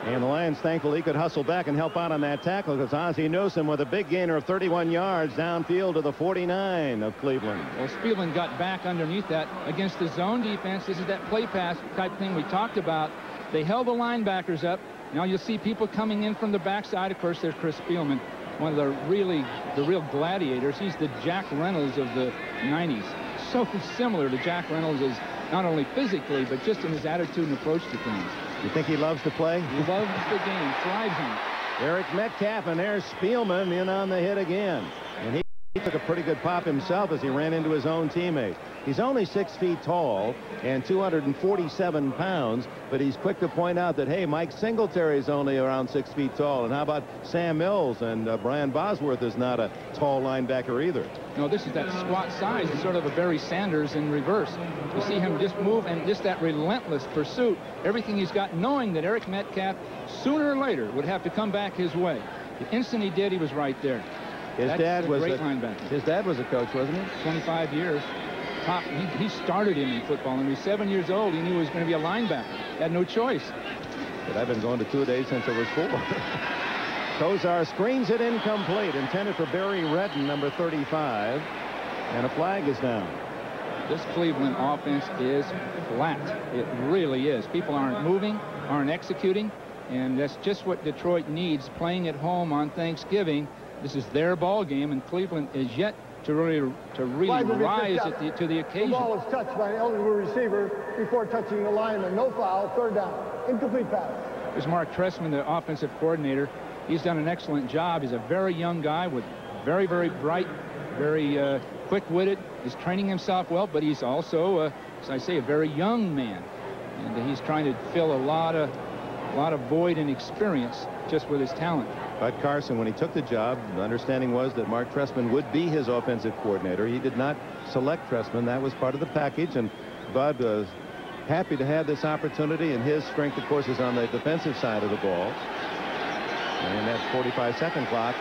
and the Lions thankful he could hustle back and help out on that tackle, because Ozzie Newsome with a big gainer of 31 yards downfield to the 49 of Cleveland. Well, Spielman got back underneath that against the zone defense. This is that play pass type thing we talked about. They held the linebackers up. Now you'll see people coming in from the backside. Of course, there's Chris Spielman. one of the real gladiators. He's the Jack Reynolds of the 90s. So similar to Jack Reynolds as not only physically, but just in his attitude and approach to things. You think he loves to play? He loves the game, thrives on it. Eric Metcalf, and there's Spielman in on the hit again. And he took a pretty good pop himself as he ran into his own teammate. He's only 6 feet tall and 247 pounds, but he's quick to point out that, hey, Mike Singletary's only around 6 feet tall. And how about Sam Mills? And Brian Bosworth is not a tall linebacker either. No, this is that squat size. It's sort of a Barry Sanders in reverse. You see him just move and just that relentless pursuit. Everything he's got, knowing that Eric Metcalf sooner or later would have to come back his way. The instant he did, he was right there. His dad was great linebacker. His dad was a coach, wasn't he? 25 years. He started him in football. And when he was 7 years old, he knew he was going to be a linebacker. He had no choice. But I've been going to two-a-days since I was 4. Kozar screens it incomplete, intended for Barry Redden, number 35. And a flag is down. This Cleveland offense is flat. It really is. People aren't moving, aren't executing, and that's just what Detroit needs playing at home on Thanksgiving. This is their ball game, and Cleveland is yet to really rise to the occasion. The ball was touched by an eligible receiver before touching the lineman. No foul, third down. Incomplete pass. There's Mark Trestman, the offensive coordinator. He's done an excellent job. He's a very young guy with very, very bright, very quick-witted. He's training himself well, but he's also, as I say, a very young man. And he's trying to fill a lot of void and experience just with his talent. Bud Carson, when he took the job, the understanding was that Mark Trestman would be his offensive coordinator. He did not select Trestman. That was part of the package, and Bud was happy to have this opportunity, and his strength, of course, is on the defensive side of the ball. And that 45-second clock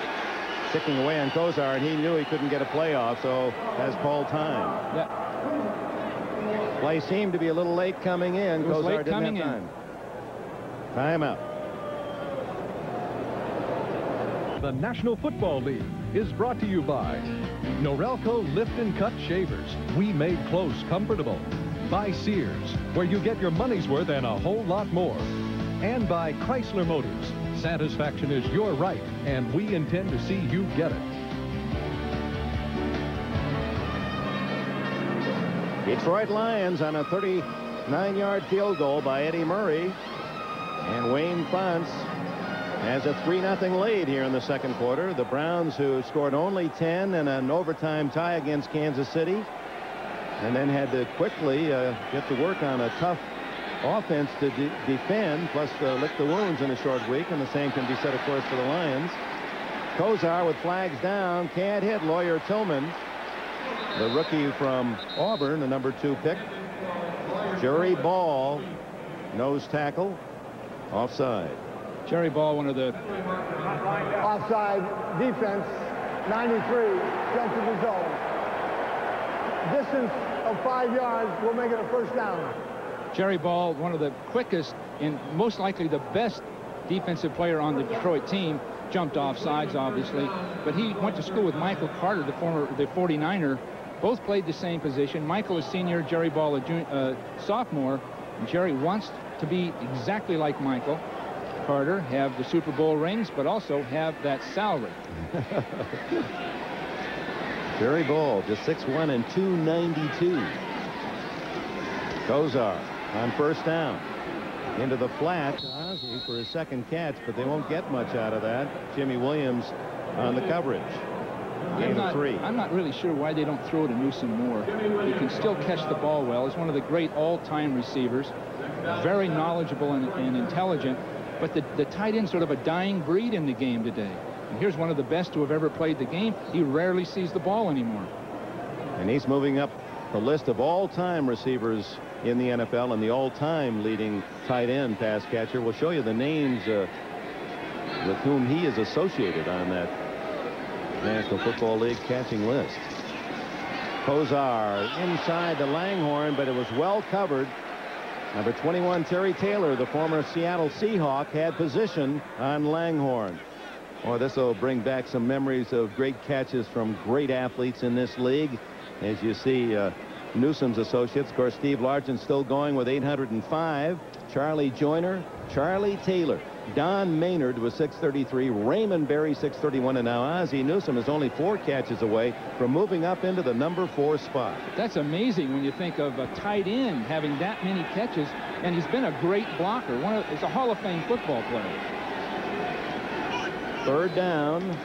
ticking away on Kozar, and he knew he couldn't get a play off, so has Paul time. Yeah. Play seemed to be a little late coming in. It was Kozar late didn't coming have time. Timeout. The National Football League is brought to you by Norelco Lift and Cut Shavers. We made close comfortable. By Sears, where you get your money's worth and a whole lot more. And by Chrysler Motors. Satisfaction is your right, and we intend to see you get it. Detroit Lions on a 39-yard field goal by Eddie Murray. And Wayne Fonts has a 3-0 lead here in the second quarter. The Browns, who scored only 10 in an overtime tie against Kansas City, and then had to quickly get to work on a tough offense to defend, plus lick the wounds in a short week, and the same can be said, of course, for the Lions. Kozar with flags down, can't hit Lawyer Tillman, the rookie from Auburn, the number 2 pick. Jerry Ball, nose tackle, offside. Jerry Ball, one of the Offside defense, 93, jump to the zone. Distance of 5 yards will make it a first down. Jerry Ball, one of the quickest and most likely the best defensive player on the Detroit team, jumped off sides, obviously, but he went to school with Michael Carter, the 49er. Both played the same position. Michael is senior, Jerry Ball a sophomore. And Jerry wants to be exactly like Michael Carter, have the Super Bowl rings, but also have that salary. Jerry Ball, just 6'1" and 292. Kozar on first down. Into the flat. Ozzie for his second catch, but they won't get much out of that. Jimmy Williams on the coverage. Gain of 3. I'm not really sure why they don't throw to Newsom more. He can still catch the ball well. He's one of the great all-time receivers. Very knowledgeable and intelligent. But the tight end's sort of a dying breed in the game today. And here's one of the best to have ever played the game. He rarely sees the ball anymore. And he's moving up the list of all-time receivers in the NFL, and the all-time leading tight end pass catcher. We'll show you the names with whom he is associated on that National Football League catching list. Kozar inside the Langhorn, but it was well covered. Number 21, Terry Taylor, the former Seattle Seahawk, had position on Langhorn. Oh, this will bring back some memories of great catches from great athletes in this league. As you see, Newsom's associates. Of course, Steve Largent still going with 805. Charlie Joyner, Charlie Taylor. Don Maynard was 633, Raymond Berry 631, and now Ozzie Newsome is only 4 catches away from moving up into the number 4 spot. That's amazing when you think of a tight end having that many catches, and he's been a great blocker. He's a Hall of Fame football player. 3rd down,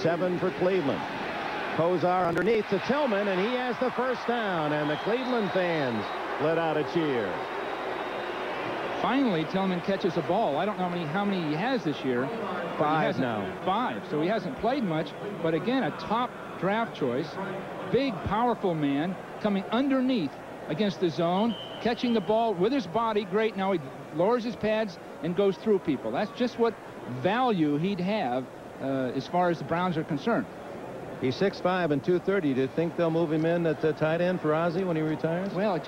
7 for Cleveland. Kosar underneath to Tillman, and he has the first down, and the Cleveland fans let out a cheer. Finally, Tillman catches a ball. I don't know how many he has this year. 5 now. 5, so he hasn't played much, but again, a top draft choice. Big, powerful man coming underneath against the zone, catching the ball with his body. Great. Now he lowers his pads and goes through people. That's just what value he'd have as far as the Browns are concerned. He's 6'5" and 230. Do you think they'll move him in at the tight end for Ozzie when he retires? Well,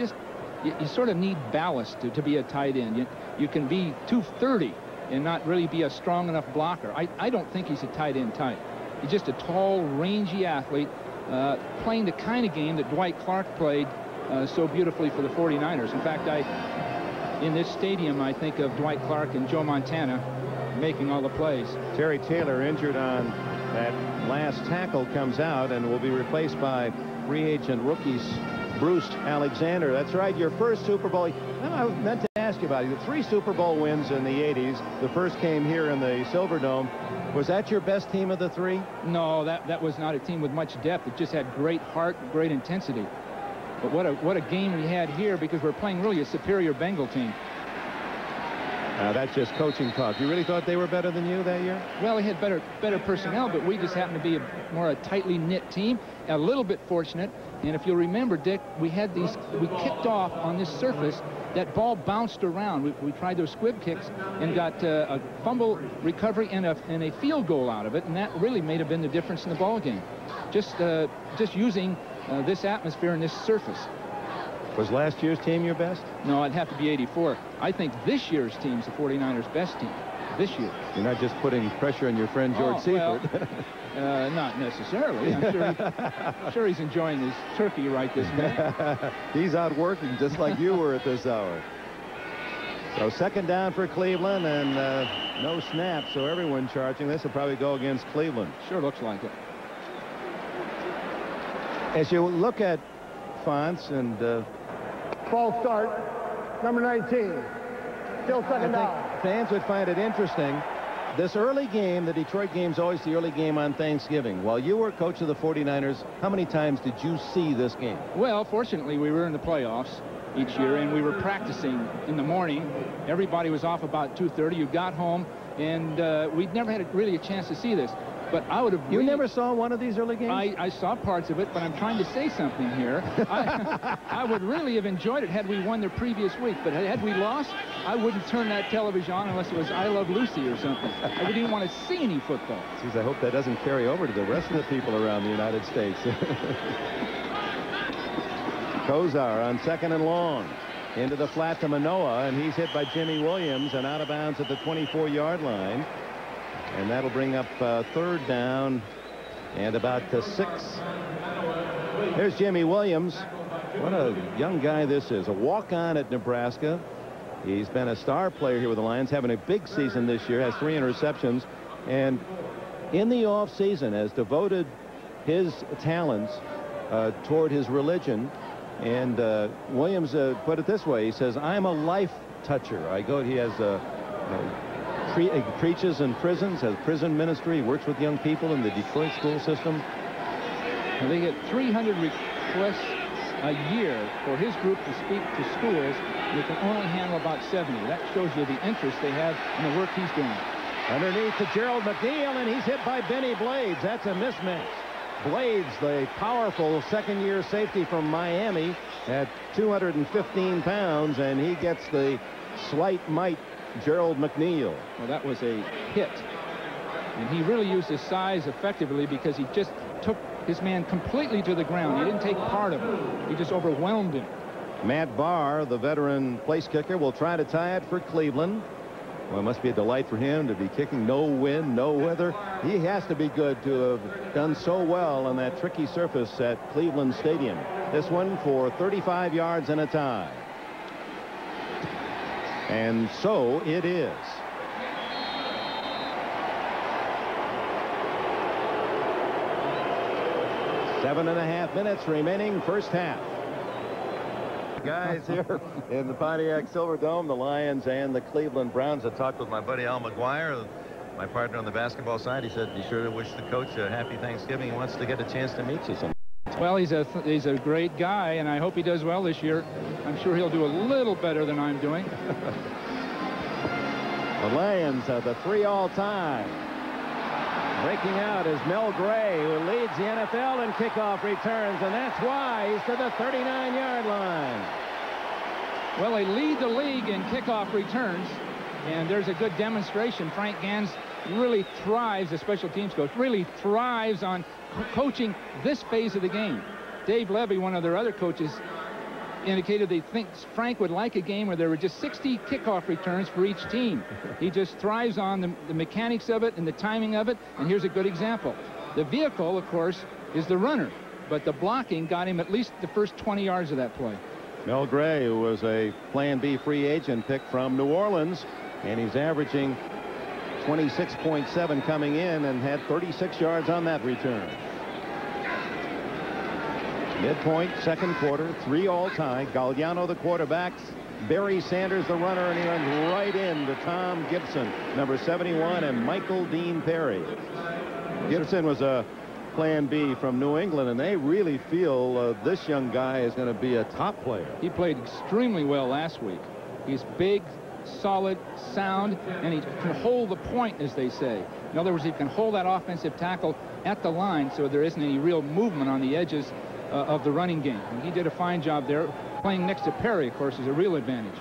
you sort of need ballast to be a tight end. You can be 230 and not really be a strong enough blocker. I don't think he's a tight end type. He's just a tall, rangy athlete playing the kind of game that Dwight Clark played so beautifully for the 49ers. In fact, in this stadium, I think of Dwight Clark and Joe Montana making all the plays. Terry Taylor, injured on that last tackle, comes out and will be replaced by free agent rookies Bruce Alexander. That's right, your first Super Bowl. I meant to ask you about it. The 3 Super Bowl wins in the 80s. The first came here in the Silverdome. Was that your best team of the 3? No, that was not a team with much depth. It just had great heart, great intensity. But what a game we had here, because we're playing really a superior Bengal team. That's just coaching talk. You really thought they were better than you that year? Well, they had better personnel, but we just happened to be more a tightly knit team, a little bit fortunate. And if you'll remember, Dick, we kicked off on this surface. That ball bounced around. We tried those squib kicks and got a fumble recovery and a field goal out of it, and that really may have been the difference in the ball game. Just using this atmosphere and this surface. Was last year's team your best? No, I'd have to be 84. I think this year's team's the 49ers' best team. This year. You're not just putting pressure on your friend George Seifert. Well, not necessarily. I'm sure he's enjoying his turkey right this minute. He's out working just like you were at this hour. So 2nd down for Cleveland, and no snap, so everyone charging. This will probably go against Cleveland. Sure looks like it. As you look at Fonts and false start, number 19. Still 2nd down. Fans would find it interesting. This early game, the Detroit game's always the early game on Thanksgiving. While you were coach of the 49ers, how many times did you see this game? Well, fortunately, we were in the playoffs each year, and we were practicing in the morning. Everybody was off about 2:30. You got home, and we'd never had really a chance to see this. But I would have... You never saw one of these early games? I saw parts of it, but I'm trying to say something here. I would really have enjoyed it had we won the previous week. But had we lost, I wouldn't turn that television on unless it was I Love Lucy or something. I wouldn't even want to see any football. Jeez, I hope that doesn't carry over to the rest of the people around the United States. Kosar on 2nd and long. Into the flat to Manoa, and he's hit by Jimmy Williams and out of bounds at the 24-yard line. And that'll bring up 3rd down and about 6. There's Jimmy Williams. What a young guy this is. A walk-on at Nebraska. He's been a star player here with the Lions, having a big season this year, has 3 interceptions. And in the offseason has devoted his talents toward his religion. And Williams put it this way. He says, I'm a life toucher. He has he preaches in prisons, has prison ministry, works with young people in the Detroit school system. And they get 300 requests a year for his group to speak to schools. They can only handle about 70. That shows you the interest they have in the work he's doing. Underneath to Gerald McNeil, and he's hit by Benny Blades. That's a mismatch. Blades, the powerful 2nd-year safety from Miami, at 215 pounds, and he gets the slight mite Gerald McNeil. Well, that was a hit. And he really used his size effectively because he just took his man completely to the ground. He didn't take part of it. He just overwhelmed him. Matt Barr, the veteran place kicker, will try to tie it for Cleveland. Well, it must be a delight for him to be kicking no wind, no weather. He has to be good to have done so well on that tricky surface at Cleveland Stadium. This one for 35 yards and a tie. And so it is. 7.5 minutes remaining first half. Guys here in the Pontiac Silverdome, the Lions and the Cleveland Browns. I talked with my buddy Al McGuire, my partner on the basketball side. He said, be sure to wish the coach a happy Thanksgiving. He wants to get a chance to meet you sometime. Well, he's a great guy, and I hope he does well this year. I'm sure he'll do a little better than I'm doing. The Lions have the 3 all-time. Breaking out is Mel Gray, who leads the NFL in kickoff returns, and that's why he's to the 39-yard line. Well, they lead the league in kickoff returns, and there's a good demonstration. Frank Gans really thrives, the special teams coach, really thrives on coaching this phase of the game. Dave Levy, one of their other coaches, indicated they think Frank would like a game where there were just 60 kickoff returns for each team. He just thrives on the mechanics of it and the timing of it, and here's a good example. The vehicle, of course, is the runner, but the blocking got him at least the first 20 yards of that play. Mel Gray, who was a Plan B free agent pick from New Orleans, and he's averaging 26.7 coming in and had 36 yards on that return. Midpoint, second quarter, 3 all-tie. Galliano, the quarterback. Barry Sanders, the runner, and he runs right into Tom Gibson, number 71, and Michael Dean Perry. Gibson was a Plan B from New England, and they really feel this young guy is going to be a top player. He played extremely well last week. He's big, solid, sound, and he can hold the point, as they say. In other words, he can hold that offensive tackle at the line so there isn't any real movement on the edges of the running game. And he did a fine job there. Playing next to Perry, of course, is a real advantage.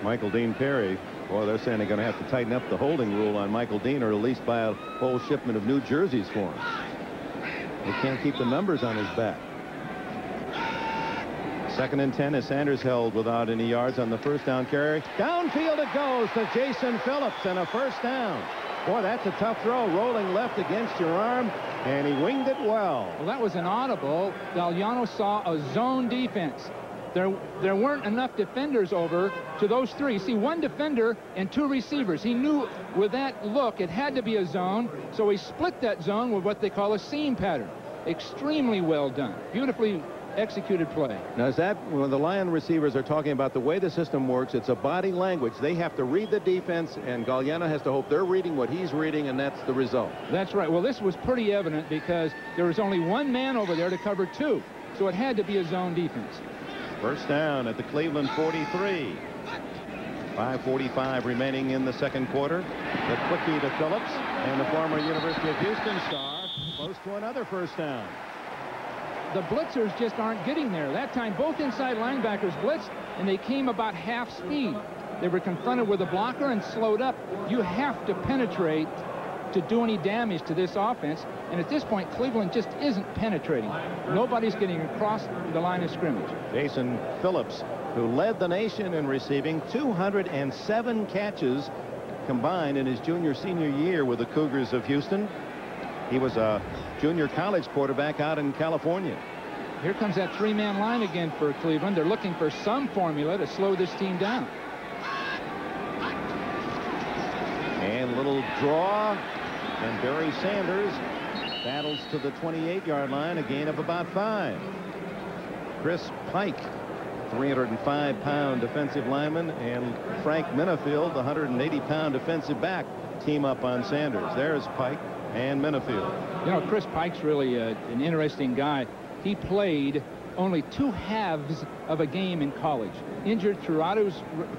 Michael Dean Perry, well, they're saying they're going to have to tighten up the holding rule on Michael Dean, or at least buy a whole shipment of New Jerseys for him. They can't keep the numbers on his back. 2nd and 10 as Sanders held without any yards on the first down carry. Downfield it goes to Jason Phillips, and a first down. Boy, that's a tough throw, rolling left against your arm, and he winged it well. Well, that was an audible. Galliano saw a zone defense. There weren't enough defenders over to those 3. See, 1 defender and 2 receivers. He knew with that look it had to be a zone, so he split that zone with what they call a seam pattern. Extremely well done. Beautifully executed play. Now, is that when the Lion receivers are talking about the way the system works, it's a body language. They have to read the defense, and Galliano has to hope they're reading what he's reading, and that's the result. That's right. Well, this was pretty evident because there was only 1 man over there to cover 2, so it had to be a zone defense. First down at the Cleveland 43. 5:45 remaining in the second quarter. The quickie to Phillips, and the former University of Houston star close to another first down. The blitzers just aren't getting there. That time, both inside linebackers blitzed, and they came about half speed. They were confronted with a blocker and slowed up. You have to penetrate to do any damage to this offense, and at this point, Cleveland just isn't penetrating. Nobody's getting across the line of scrimmage. Jason Phillips, who led the nation in receiving, 207 catches combined in his junior-senior year with the Cougars of Houston. He was a junior college quarterback out in California. Here comes that 3-man line again for Cleveland. They're looking for some formula to slow this team down. And a little draw, and Barry Sanders battles to the 28-yard line, a gain of about 5. Chris Pike, 305-pound defensive lineman, and Frank Minifield, the 180-pound defensive back, team up on Sanders. There's Pike and Minifield. You know, Chris Pike's really an interesting guy. He played only 2 halves of a game in college, injured throughout his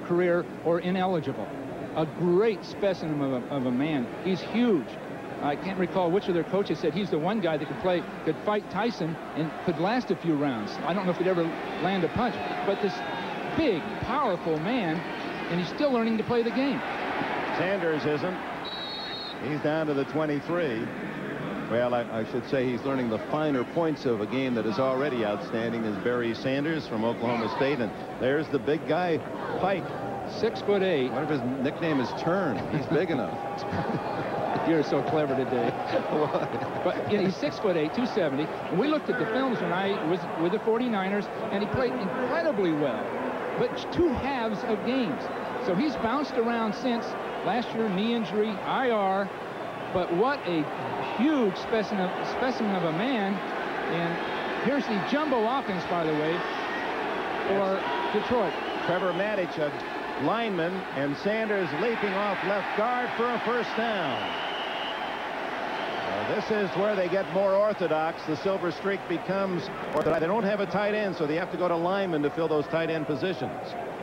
career or ineligible. A great specimen of a man. He's huge. I can't recall which of their coaches said he's the one guy that could fight Tyson and could last a few rounds. I don't know if he'd ever land a punch, but this big, powerful man, and he's still learning to play the game. Sanders isn't. He's down to the 23. Well, I should say he's learning the finer points of a game that is already outstanding, as Barry Sanders from Oklahoma State. And there's the big guy, Pike. 6'8". What if his nickname is Turn? He's big enough. You're so clever today. But you know, he's 6'8", 270. And we looked at the films when I was with the 49ers, and he played incredibly well. But 2 halves of games. So he's bounced around since. Last year, knee injury, IR. But what a huge specimen of a man. And Here's the jumbo offense, by the way, for Detroit. Trevor Maddich, a lineman, and Sanders leaping off left guard for a first down. This is where they get more orthodox. The Silver Streak becomes orthodox. They don't have a tight end, so they have to go to linemen to fill those tight end positions.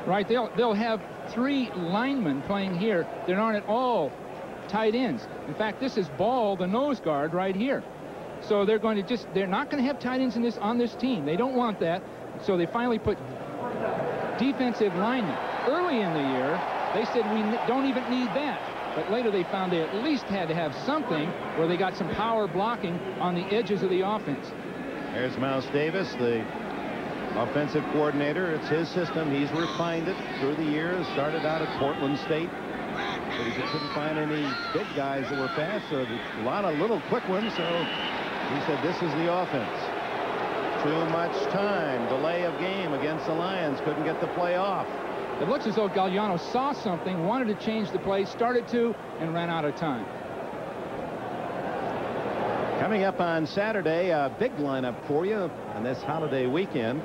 Right, they'll have 3 linemen playing here. They're not at all tight ends. In fact, this is Ball, the nose guard, right here. So they're going to they're not going to have tight ends on this team. They don't want that. So they finally put defensive linemen. Early in the year, they said we don't even need that. But later they found they at least had to have something where they got some power blocking on the edges of the offense. There's Mouse Davis, the offensive coordinator. It's his system. He's refined it through the years. Started out at Portland State. But he couldn't find any big guys that were fast, so a lot of little quick ones. So he said this is the offense. Too much time. Delay of game against the Lions. Couldn't get the play off. It looks as though Galliano saw something, wanted to change the play, started to, and ran out of time. Coming up on Saturday, a big lineup for you on this holiday weekend.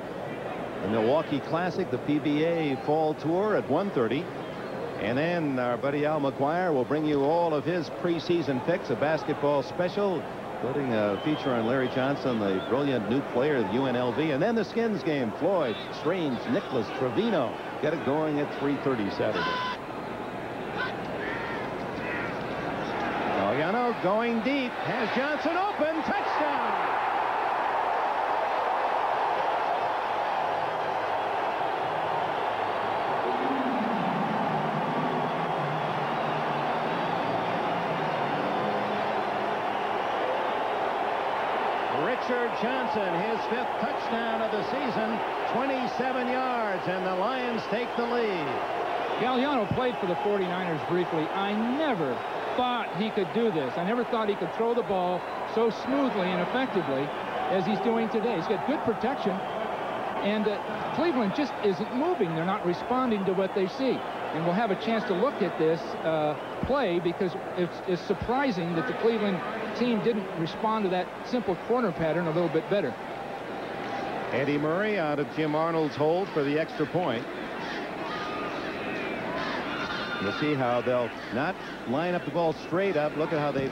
The Milwaukee Classic, the PBA Fall Tour at 1:30. And then our buddy Al McGuire will bring you all of his preseason picks, a basketball special, including a feature on Larry Johnson, the brilliant new player of UNLV. And then the Skins game, Floyd, Strange, Nicholas, Trevino. Get it going at 3:30 Saturday. Galliano going deep, has Johnson open, touchdown! Richard Johnson, his 5th touchdown of the season, 27 yards, and the Lions take the lead. Galliano played for the 49ers briefly. I never thought he could do this. I never thought he could throw the ball so smoothly and effectively as he's doing today. He's got good protection, and Cleveland just isn't moving. They're not responding to what they see. And we'll have a chance to look at this play because it's surprising that the Cleveland team didn't respond to that simple corner pattern a little bit better. Eddie Murray out of Jim Arnold's hold for the extra point. You'll see how they'll not line up the ball straight up. Look at how they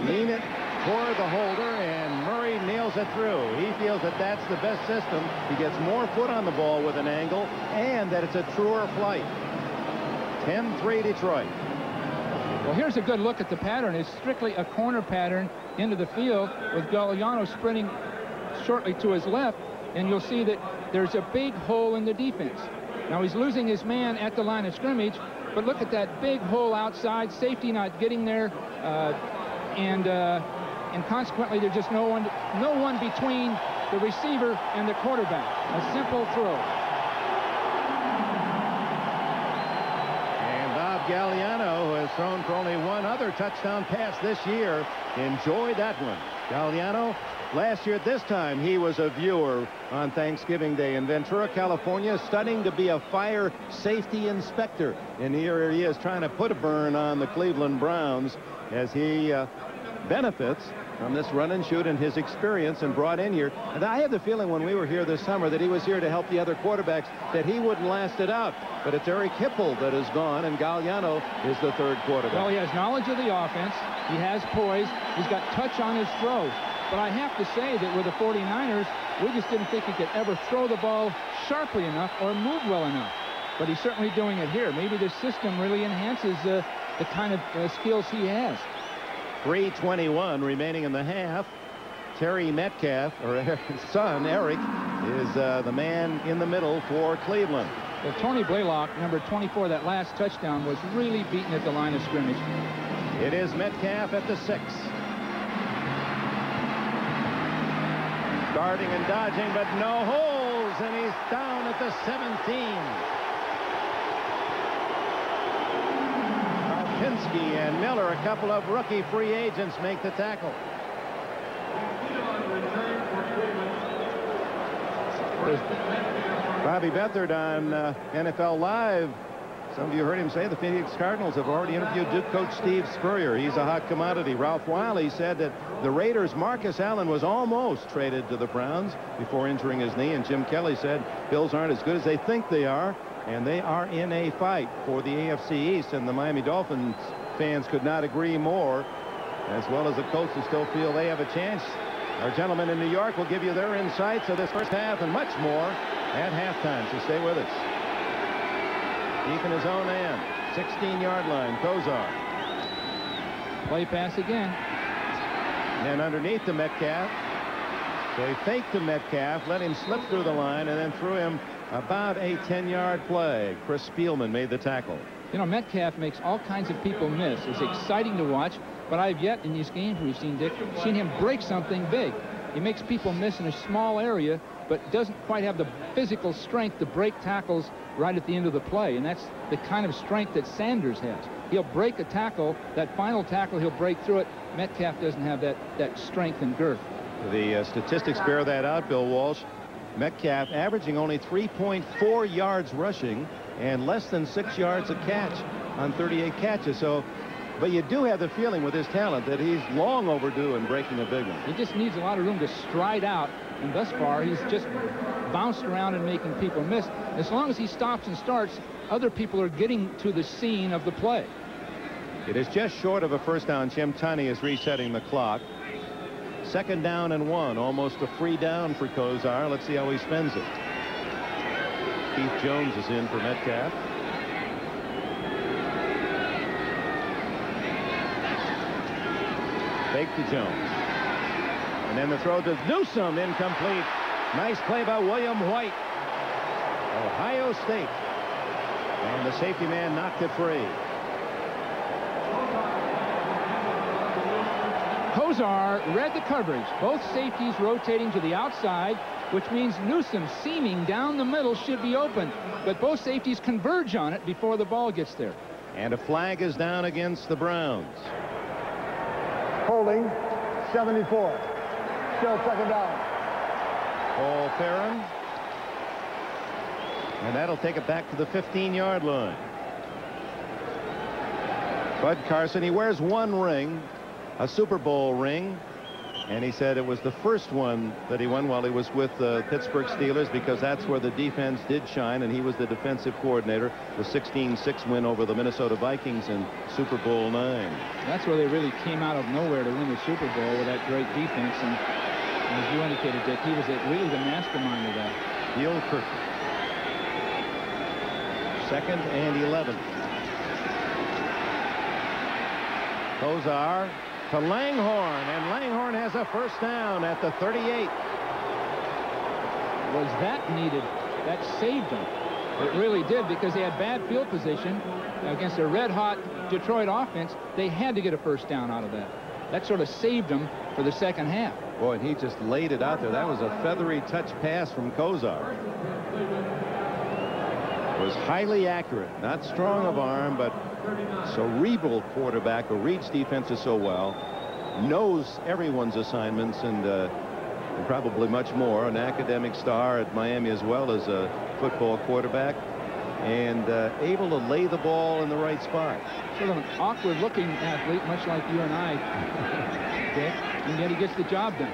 lean it toward the holder, and Murray nails it through. He feels that that's the best system. He gets more foot on the ball with an angle, and that it's a truer flight. 10-3 Detroit. Well, here's a good look at the pattern. It's strictly a corner pattern into the field with Galliano sprinting shortly to his left, and you'll see that there's a big hole in the defense. Now he's losing his man at the line of scrimmage, but look at that big hole outside, safety not getting there, and consequently there's just no one between the receiver and the quarterback. A simple throw. Galliano, who has thrown for only one other touchdown pass this year, enjoyed that one. Galliano, last year at this time, he was a viewer on Thanksgiving Day in Ventura, California, studying to be a fire safety inspector. And here he is trying to put a burn on the Cleveland Browns as he benefits from this run and shoot and his experience and brought in here. And I had the feeling when we were here this summer that he was here to help the other quarterbacks, that he wouldn't last it out. But it's Eric Hipple that is gone, and Galliano is the 3rd quarterback. Well, he has knowledge of the offense. He has poise. He's got touch on his throws. But I have to say that with the 49ers, we just didn't think he could ever throw the ball sharply enough or move well enough. But he's certainly doing it here. Maybe this system really enhances the kind of skills he has. 3:21 remaining in the half. Terry Metcalf, or his son Eric, is the man in the middle for Cleveland. Well, Tony Blaylock, number 24, that last touchdown, was really beaten at the line of scrimmage. It is Metcalf at the 6. Guarding and dodging, but no holes, and he's down at the 17. Karpinski and Miller, a couple of rookie free agents, make the tackle. Bobby Beathard on NFL Live Some of you heard him say the Phoenix Cardinals have already interviewed Duke coach Steve Spurrier. He's a hot commodity. Ralph Wiley said that the Raiders' Marcus Allen was almost traded to the Browns before injuring his knee. And Jim Kelly said Bills aren't as good as they think they are. And they are in a fight for the AFC East. And the Miami Dolphins fans could not agree more, as well as the coaches still feel they have a chance. Our gentlemen in New York will give you their insights of this first half and much more at halftime. So stay with us. Deep in his own end, 16-yard line, Kosar. Play pass again. And underneath to Metcalf. So he faked to Metcalf, let him slip through the line, and then threw him about a 10-yard play. Chris Spielman made the tackle. You know, Metcalf makes all kinds of people miss. It's exciting to watch, but I've yet in these games we've seen, Dick, seen him break something big. He makes people miss in a small area, but doesn't quite have the physical strength to break tackles right at the end of the play, and that's the kind of strength that Sanders has. He'll break a tackle, that final tackle, he'll break through it. Metcalf doesn't have that strength and girth. The statistics bear that out, Bill Walsh. Metcalf averaging only 3.4 yards rushing and less than 6 yards a catch on 38 catches. So, but you do have the feeling with his talent that he's long overdue in breaking a big one. He just needs a lot of room to stride out, and thus far he's just bounced around and making people miss. As long as he stops and starts, other people are getting to the scene of the play. It is just short of a first down. Jim Tunney is resetting the clock. 2nd down and 1, almost a free down for Kosar. Let's see how he spends it. Keith Jones is in for Metcalf. Fake to Jones. And then the throw to Newsome, incomplete. Nice play by William White. Ohio State. And the safety man knocked it free. Kosar read the coverage. Both safeties rotating to the outside, which means Newsome seaming down the middle should be open. But both safeties converge on it before the ball gets there. And a flag is down against the Browns. Holding 74. Still 2nd down. Paul Farron. And that'll take it back to the 15-yard line. Bud Carson, he wears one ring, a Super Bowl ring, and he said it was the first one that he won while he was with the Pittsburgh Steelers, because that's where the defense did shine, and he was the defensive coordinator. The 16-6 win over the Minnesota Vikings in Super Bowl IX. That's where they really came out of nowhere to win the Super Bowl with that great defense, and as you indicated, Dick, he was really the mastermind of that. Heel Kirkland. 2nd and 11. Kosar to Langhorne, and Langhorne has a first down at the 38. Was that needed? That saved them. It really did, because they had bad field position against a red-hot Detroit offense. They had to get a first down out of that. That sort of saved them for the second half. Boy, and he just laid it out there. That was a feathery touch pass from Kosar. Was highly accurate, not strong of arm, but cerebral quarterback who reads defenses so well, knows everyone's assignments, and probably much more. An academic star at Miami as well as a football quarterback, and able to lay the ball in the right spot. Sort of an awkward-looking athlete, much like you and I, Dick, and yet he gets the job done.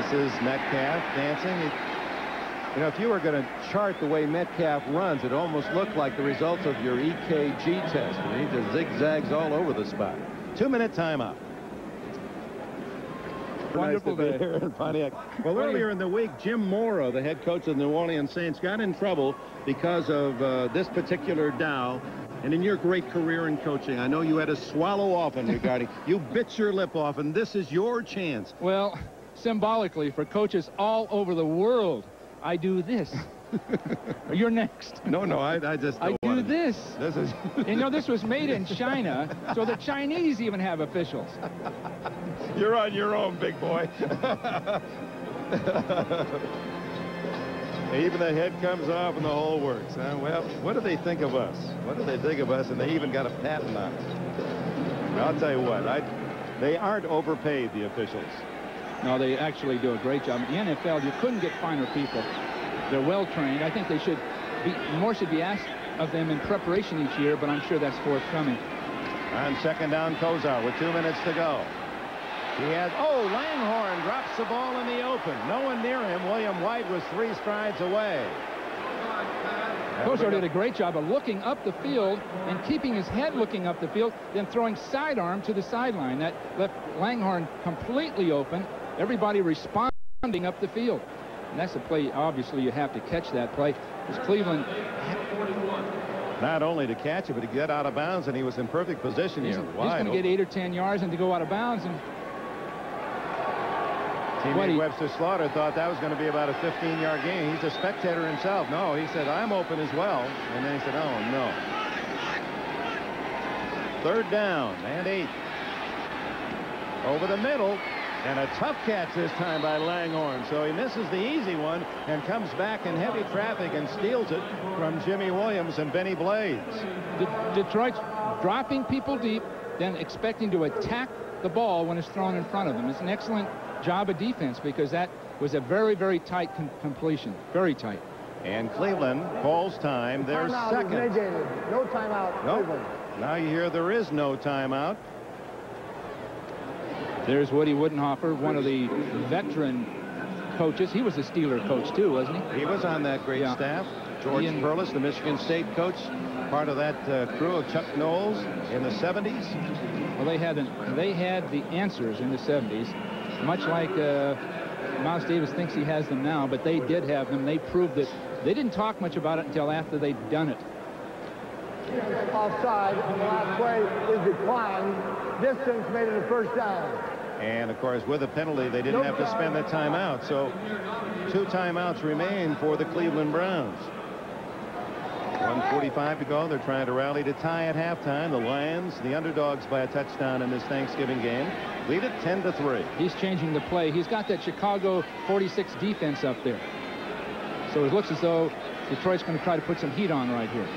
This is Metcalf dancing. You know, if you were going to chart the way Metcalf runs, it almost looked like the results of your EKG test. I mean, he just zigzags all over the spot. 2-minute timeout. Wonderful nice to day be here in Pontiac. Well, earlier in the week, Jim Mora, the head coach of the New Orleans Saints, got in trouble because of this particular Dow. And in your great career in coaching, I know you had to swallow often regarding, you bit your lip off, and this is your chance. Well, symbolically, for coaches all over the world, I do this. You're next. No, I just don't I do this. This is. You know, this was made in China, so the Chinese even have officials. You're on your own, big boy. Even the head comes off and the whole works. Huh? Well, what do they think of us? What do they think of us? And they even got a patent on it. I'll tell you what, they aren't overpaid, the officials. No, they actually do a great job. In the NFL, you couldn't get finer people. They're well trained. I think they should more should be asked of them in preparation each year, but I'm sure that's forthcoming. On second down, Kozar with 2 minutes to go. He has, Langhorne drops the ball in the open. No one near him. William White was 3 strides away. Kozar did a great job of looking up the field and keeping his head looking up the field, then throwing sidearm to the sideline. That left Langhorne completely open. Everybody responding up the field. And that's a play, obviously, you have to catch that play. Because Cleveland... Not only to catch it, but to get out of bounds, and he was in perfect position here. He's going to get 8 or 10 yards and to go out of bounds. And teammate Webster Slaughter thought that was going to be about a 15-yard gain. He's a spectator himself. No, he said, I'm open as well. And then he said, oh, no. Third down and 8. Over the middle. And a tough catch this time by Langhorne. So he misses the easy one and comes back in heavy traffic and steals it from Jimmy Williams and Benny Blades. Detroit's dropping people deep, then expecting to attack the ball when it's thrown in front of them. It's an excellent job of defense because that was a very, very tight completion. Very tight. And Cleveland calls time. Their second. No timeout. Nope. Cleveland. Now you hear there is no timeout. There's Woody Woodenhofer, one of the veteran coaches. He was a Steeler coach, too, wasn't he? He was on that great staff. George Perlis, the Michigan State coach, part of that crew of Chuck Knowles in the 70s. Well, they had the answers in the 70s, much like Miles Davis thinks he has them now, but they did have them. They proved that they didn't talk much about it until after they'd done it. Offside, and the last play is declined. Distance made it a first down. And, of course, with a penalty, they didn't have to spend the timeout. So 2 timeouts remain for the Cleveland Browns. 1:45 to go. They're trying to rally to tie at halftime. The Lions, the underdogs by a touchdown in this Thanksgiving game, lead it 10-3. He's changing the play. He's got that Chicago 46 defense up there. So it looks as though Detroit's going to try to put some heat on right here.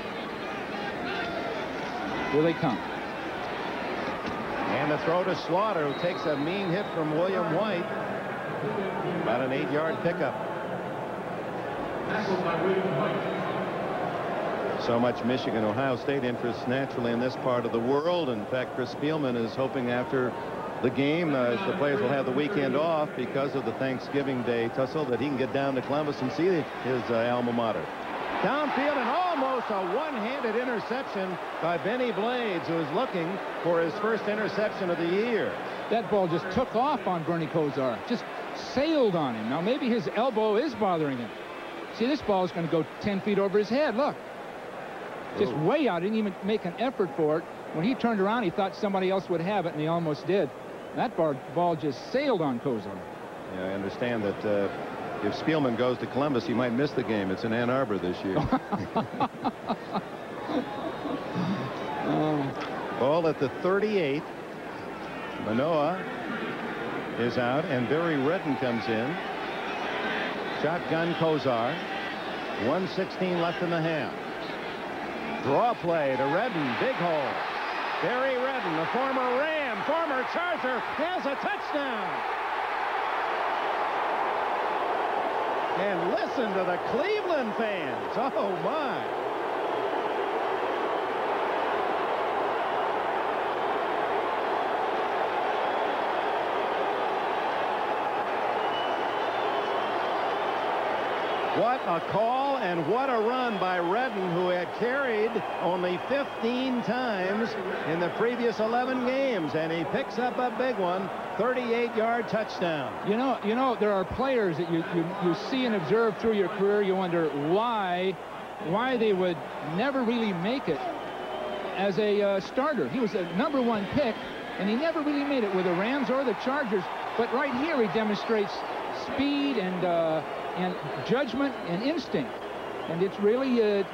Here they come. And the throw to Slaughter, who takes a mean hit from William White. About an 8-yard pickup. So much Michigan, Ohio State interest naturally in this part of the world. In fact, Chris Spielman is hoping after the game, the players will have the weekend off because of the Thanksgiving Day tussle, that he can get down to Columbus and see his alma mater. Downfield, and almost a one-handed interception by Benny Blades, who is looking for his first interception of the year. That ball just took off on Bernie Kosar. Just sailed on him. Now, maybe his elbow is bothering him. See, this ball is going to go 10 feet over his head. Look. Just way out. Didn't even make an effort for it. When he turned around, he thought somebody else would have it, and he almost did. That ball just sailed on Kosar. Yeah, I understand that if Spielman goes to Columbus, he might miss the game. It's in Ann Arbor this year. Ball at the 38. Manoa is out, and Barry Redden comes in. Shotgun Kosar. 1:16 left in the half. Draw play to Redden. Big hole. Barry Redden, the former Ram, former Charger, has a touchdown. And listen to the Cleveland fans. Oh, my. What a call and what a run by Redden, who had carried only 15 times in the previous 11 games, and he picks up a big one, 38-yard touchdown. You know, there are players that you see and observe through your career. You wonder why they would never really make it as a starter. He was a #1 pick, and he never really made it with the Rams or the Chargers. But right here, he demonstrates speed and judgment and instinct, and it's really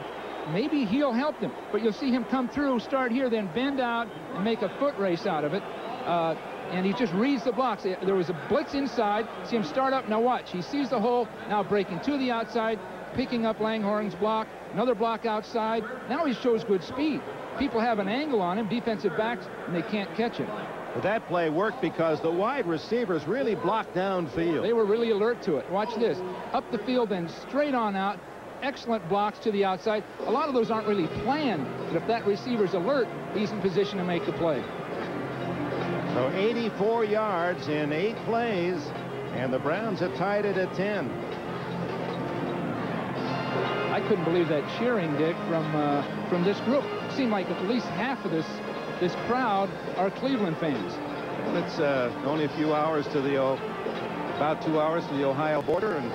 maybe he'll help them. But you'll see him come through, start here, then bend out and make a foot race out of it, and he just reads the blocks. There was a blitz inside. See him start up. Now watch, he sees the hole, now breaking to the outside, picking up Langhorne's block, another block outside. Now he shows good speed. People have an angle on him, defensive backs, and they can't catch him. But that play worked because the wide receivers really blocked downfield. They were really alert to it. Watch this. Up the field, then straight on out. excellent blocks to the outside. A lot of those aren't really planned, but if that receiver's alert, he's in position to make the play. So 84 yards in 8 plays, and the Browns have tied it at 10. I couldn't believe that cheering, Dick, from this group. It seemed like at least half of this crowd are Cleveland fans. It's only a few hours to the about 2 hours to the Ohio border, and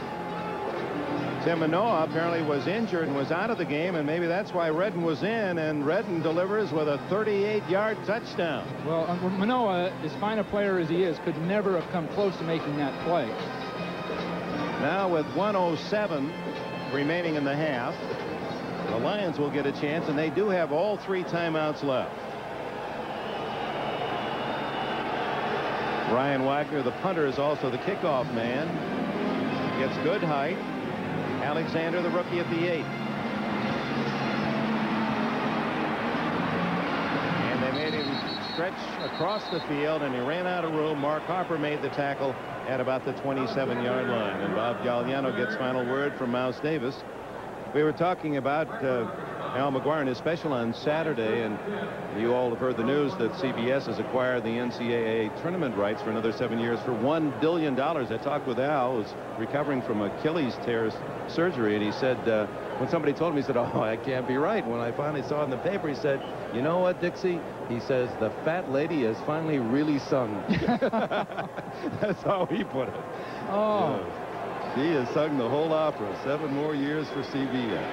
Tim Manoa apparently was injured and was out of the game, and maybe that's why Redden was in, and Redden delivers with a 38-yard touchdown. Well, Manoa, as fine a player as he is, could never have come close to making that play. Now with 1:07 remaining in the half, the Lions will get a chance, and they do have all 3 timeouts left. Ryan Wagner, the punter, is also the kickoff man. Gets good height. Alexander, the rookie, at the 8. And they made him stretch across the field, and he ran out of room. Mark Harper made the tackle at about the 27-yard line. And Bob Galliano gets final word from Mouse Davis. We were talking about Al McGuire and his special on Saturday, and you all have heard the news that CBS has acquired the NCAA tournament rights for another 7 years for $1 billion. I talked with Al, who's recovering from Achilles tear surgery, and he said, when somebody told him, he said, oh, that can't be right. When I finally saw it in the paper, he said, you know what, Dixie? He says, the fat lady has finally really sung. That's how he put it. Oh. Yeah. She has sung the whole opera. 7 more years for CBS.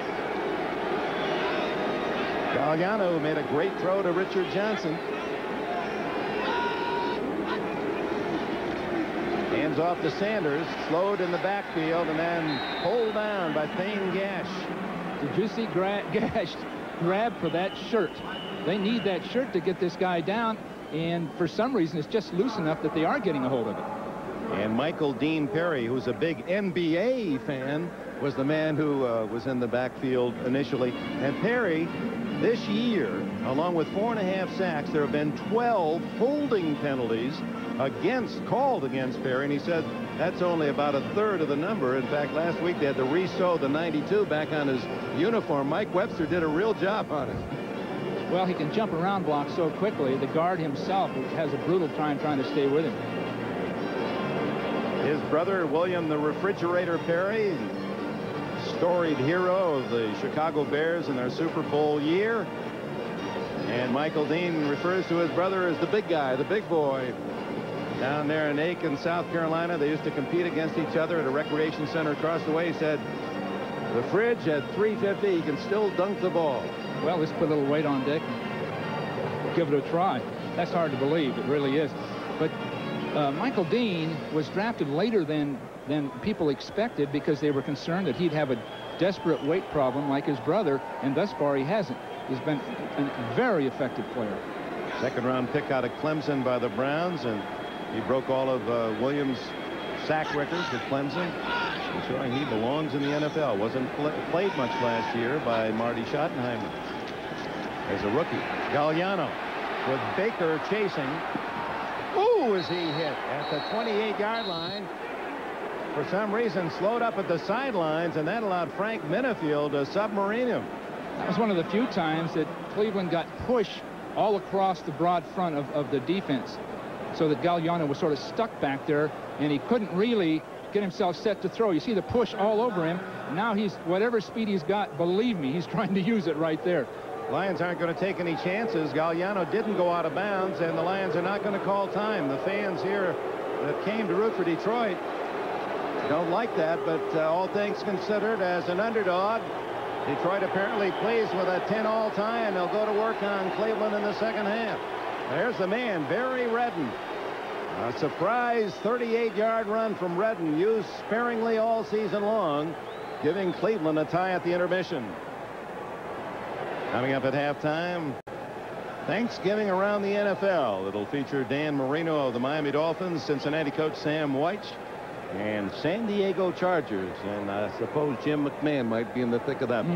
Galliano made a great throw to Richard Johnson. Hands off to Sanders, slowed in the backfield, and then pulled down by Thane Gash. Did you see Gash grab for that shirt? They need that shirt to get this guy down, and for some reason it's just loose enough that they are getting a hold of it. And Michael Dean Perry, who's a big NBA fan, was the man who was in the backfield initially. And Perry, this year, along with 4.5 sacks, there have been 12 holding penalties called against Perry, and he said that's only about a third of the number. In fact, last week they had to re-sew the 92 back on his uniform. Mike Webster did a real job on it. Well, he can jump around blocks so quickly. The guard himself has a brutal time trying to stay with him. His brother, William the Refrigerator Perry, storied hero of the Chicago Bears in their Super Bowl year. And Michael Dean refers to his brother as the big guy, the big boy. Down there in Aiken, South Carolina, they used to compete against each other at a recreation center across the way. He said, the Fridge at 350, he can still dunk the ball. Well, let's put a little weight on Dick and give it a try. That's hard to believe. It really is. But Michael Dean was drafted later than people expected because they were concerned that he'd have a desperate weight problem like his brother, and thus far he hasn't. He's been a very effective player. Second-round pick out of Clemson by the Browns, and he broke all of Williams' sack records at Clemson, showing he belongs in the NFL. Wasn't played much last year by Marty Schottenheimer as a rookie. Galliano with Baker chasing. Ooh, is he hit at the 28-yard line. For some reason, slowed up at the sidelines, and that allowed Frank Minifield to submarine him. That was one of the few times that Cleveland got pushed all across the broad front of the defense, so that Galliano was sort of stuck back there, and he couldn't really get himself set to throw. You see the push all over him. Now he's, whatever speed he's got, believe me, he's trying to use it right there. Lions aren't going to take any chances. Galliano didn't go out of bounds, and the Lions are not going to call time. The fans here that came to root for Detroit don't like that, but all things considered, as an underdog, Detroit apparently pleased with a 10-all tie, and they'll go to work on Cleveland in the second half. There's the man, Barry Redden. A surprise 38-yard run from Redden, used sparingly all season long, giving Cleveland a tie at the intermission. Coming up at halftime, Thanksgiving around the NFL. It'll feature Dan Marino of the Miami Dolphins, Cincinnati coach Sam Wyche, and San Diego Chargers. And I suppose Jim McMahon might be in the thick of that.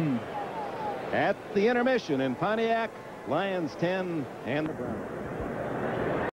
At the intermission in Pontiac, Lions 10 and the Browns.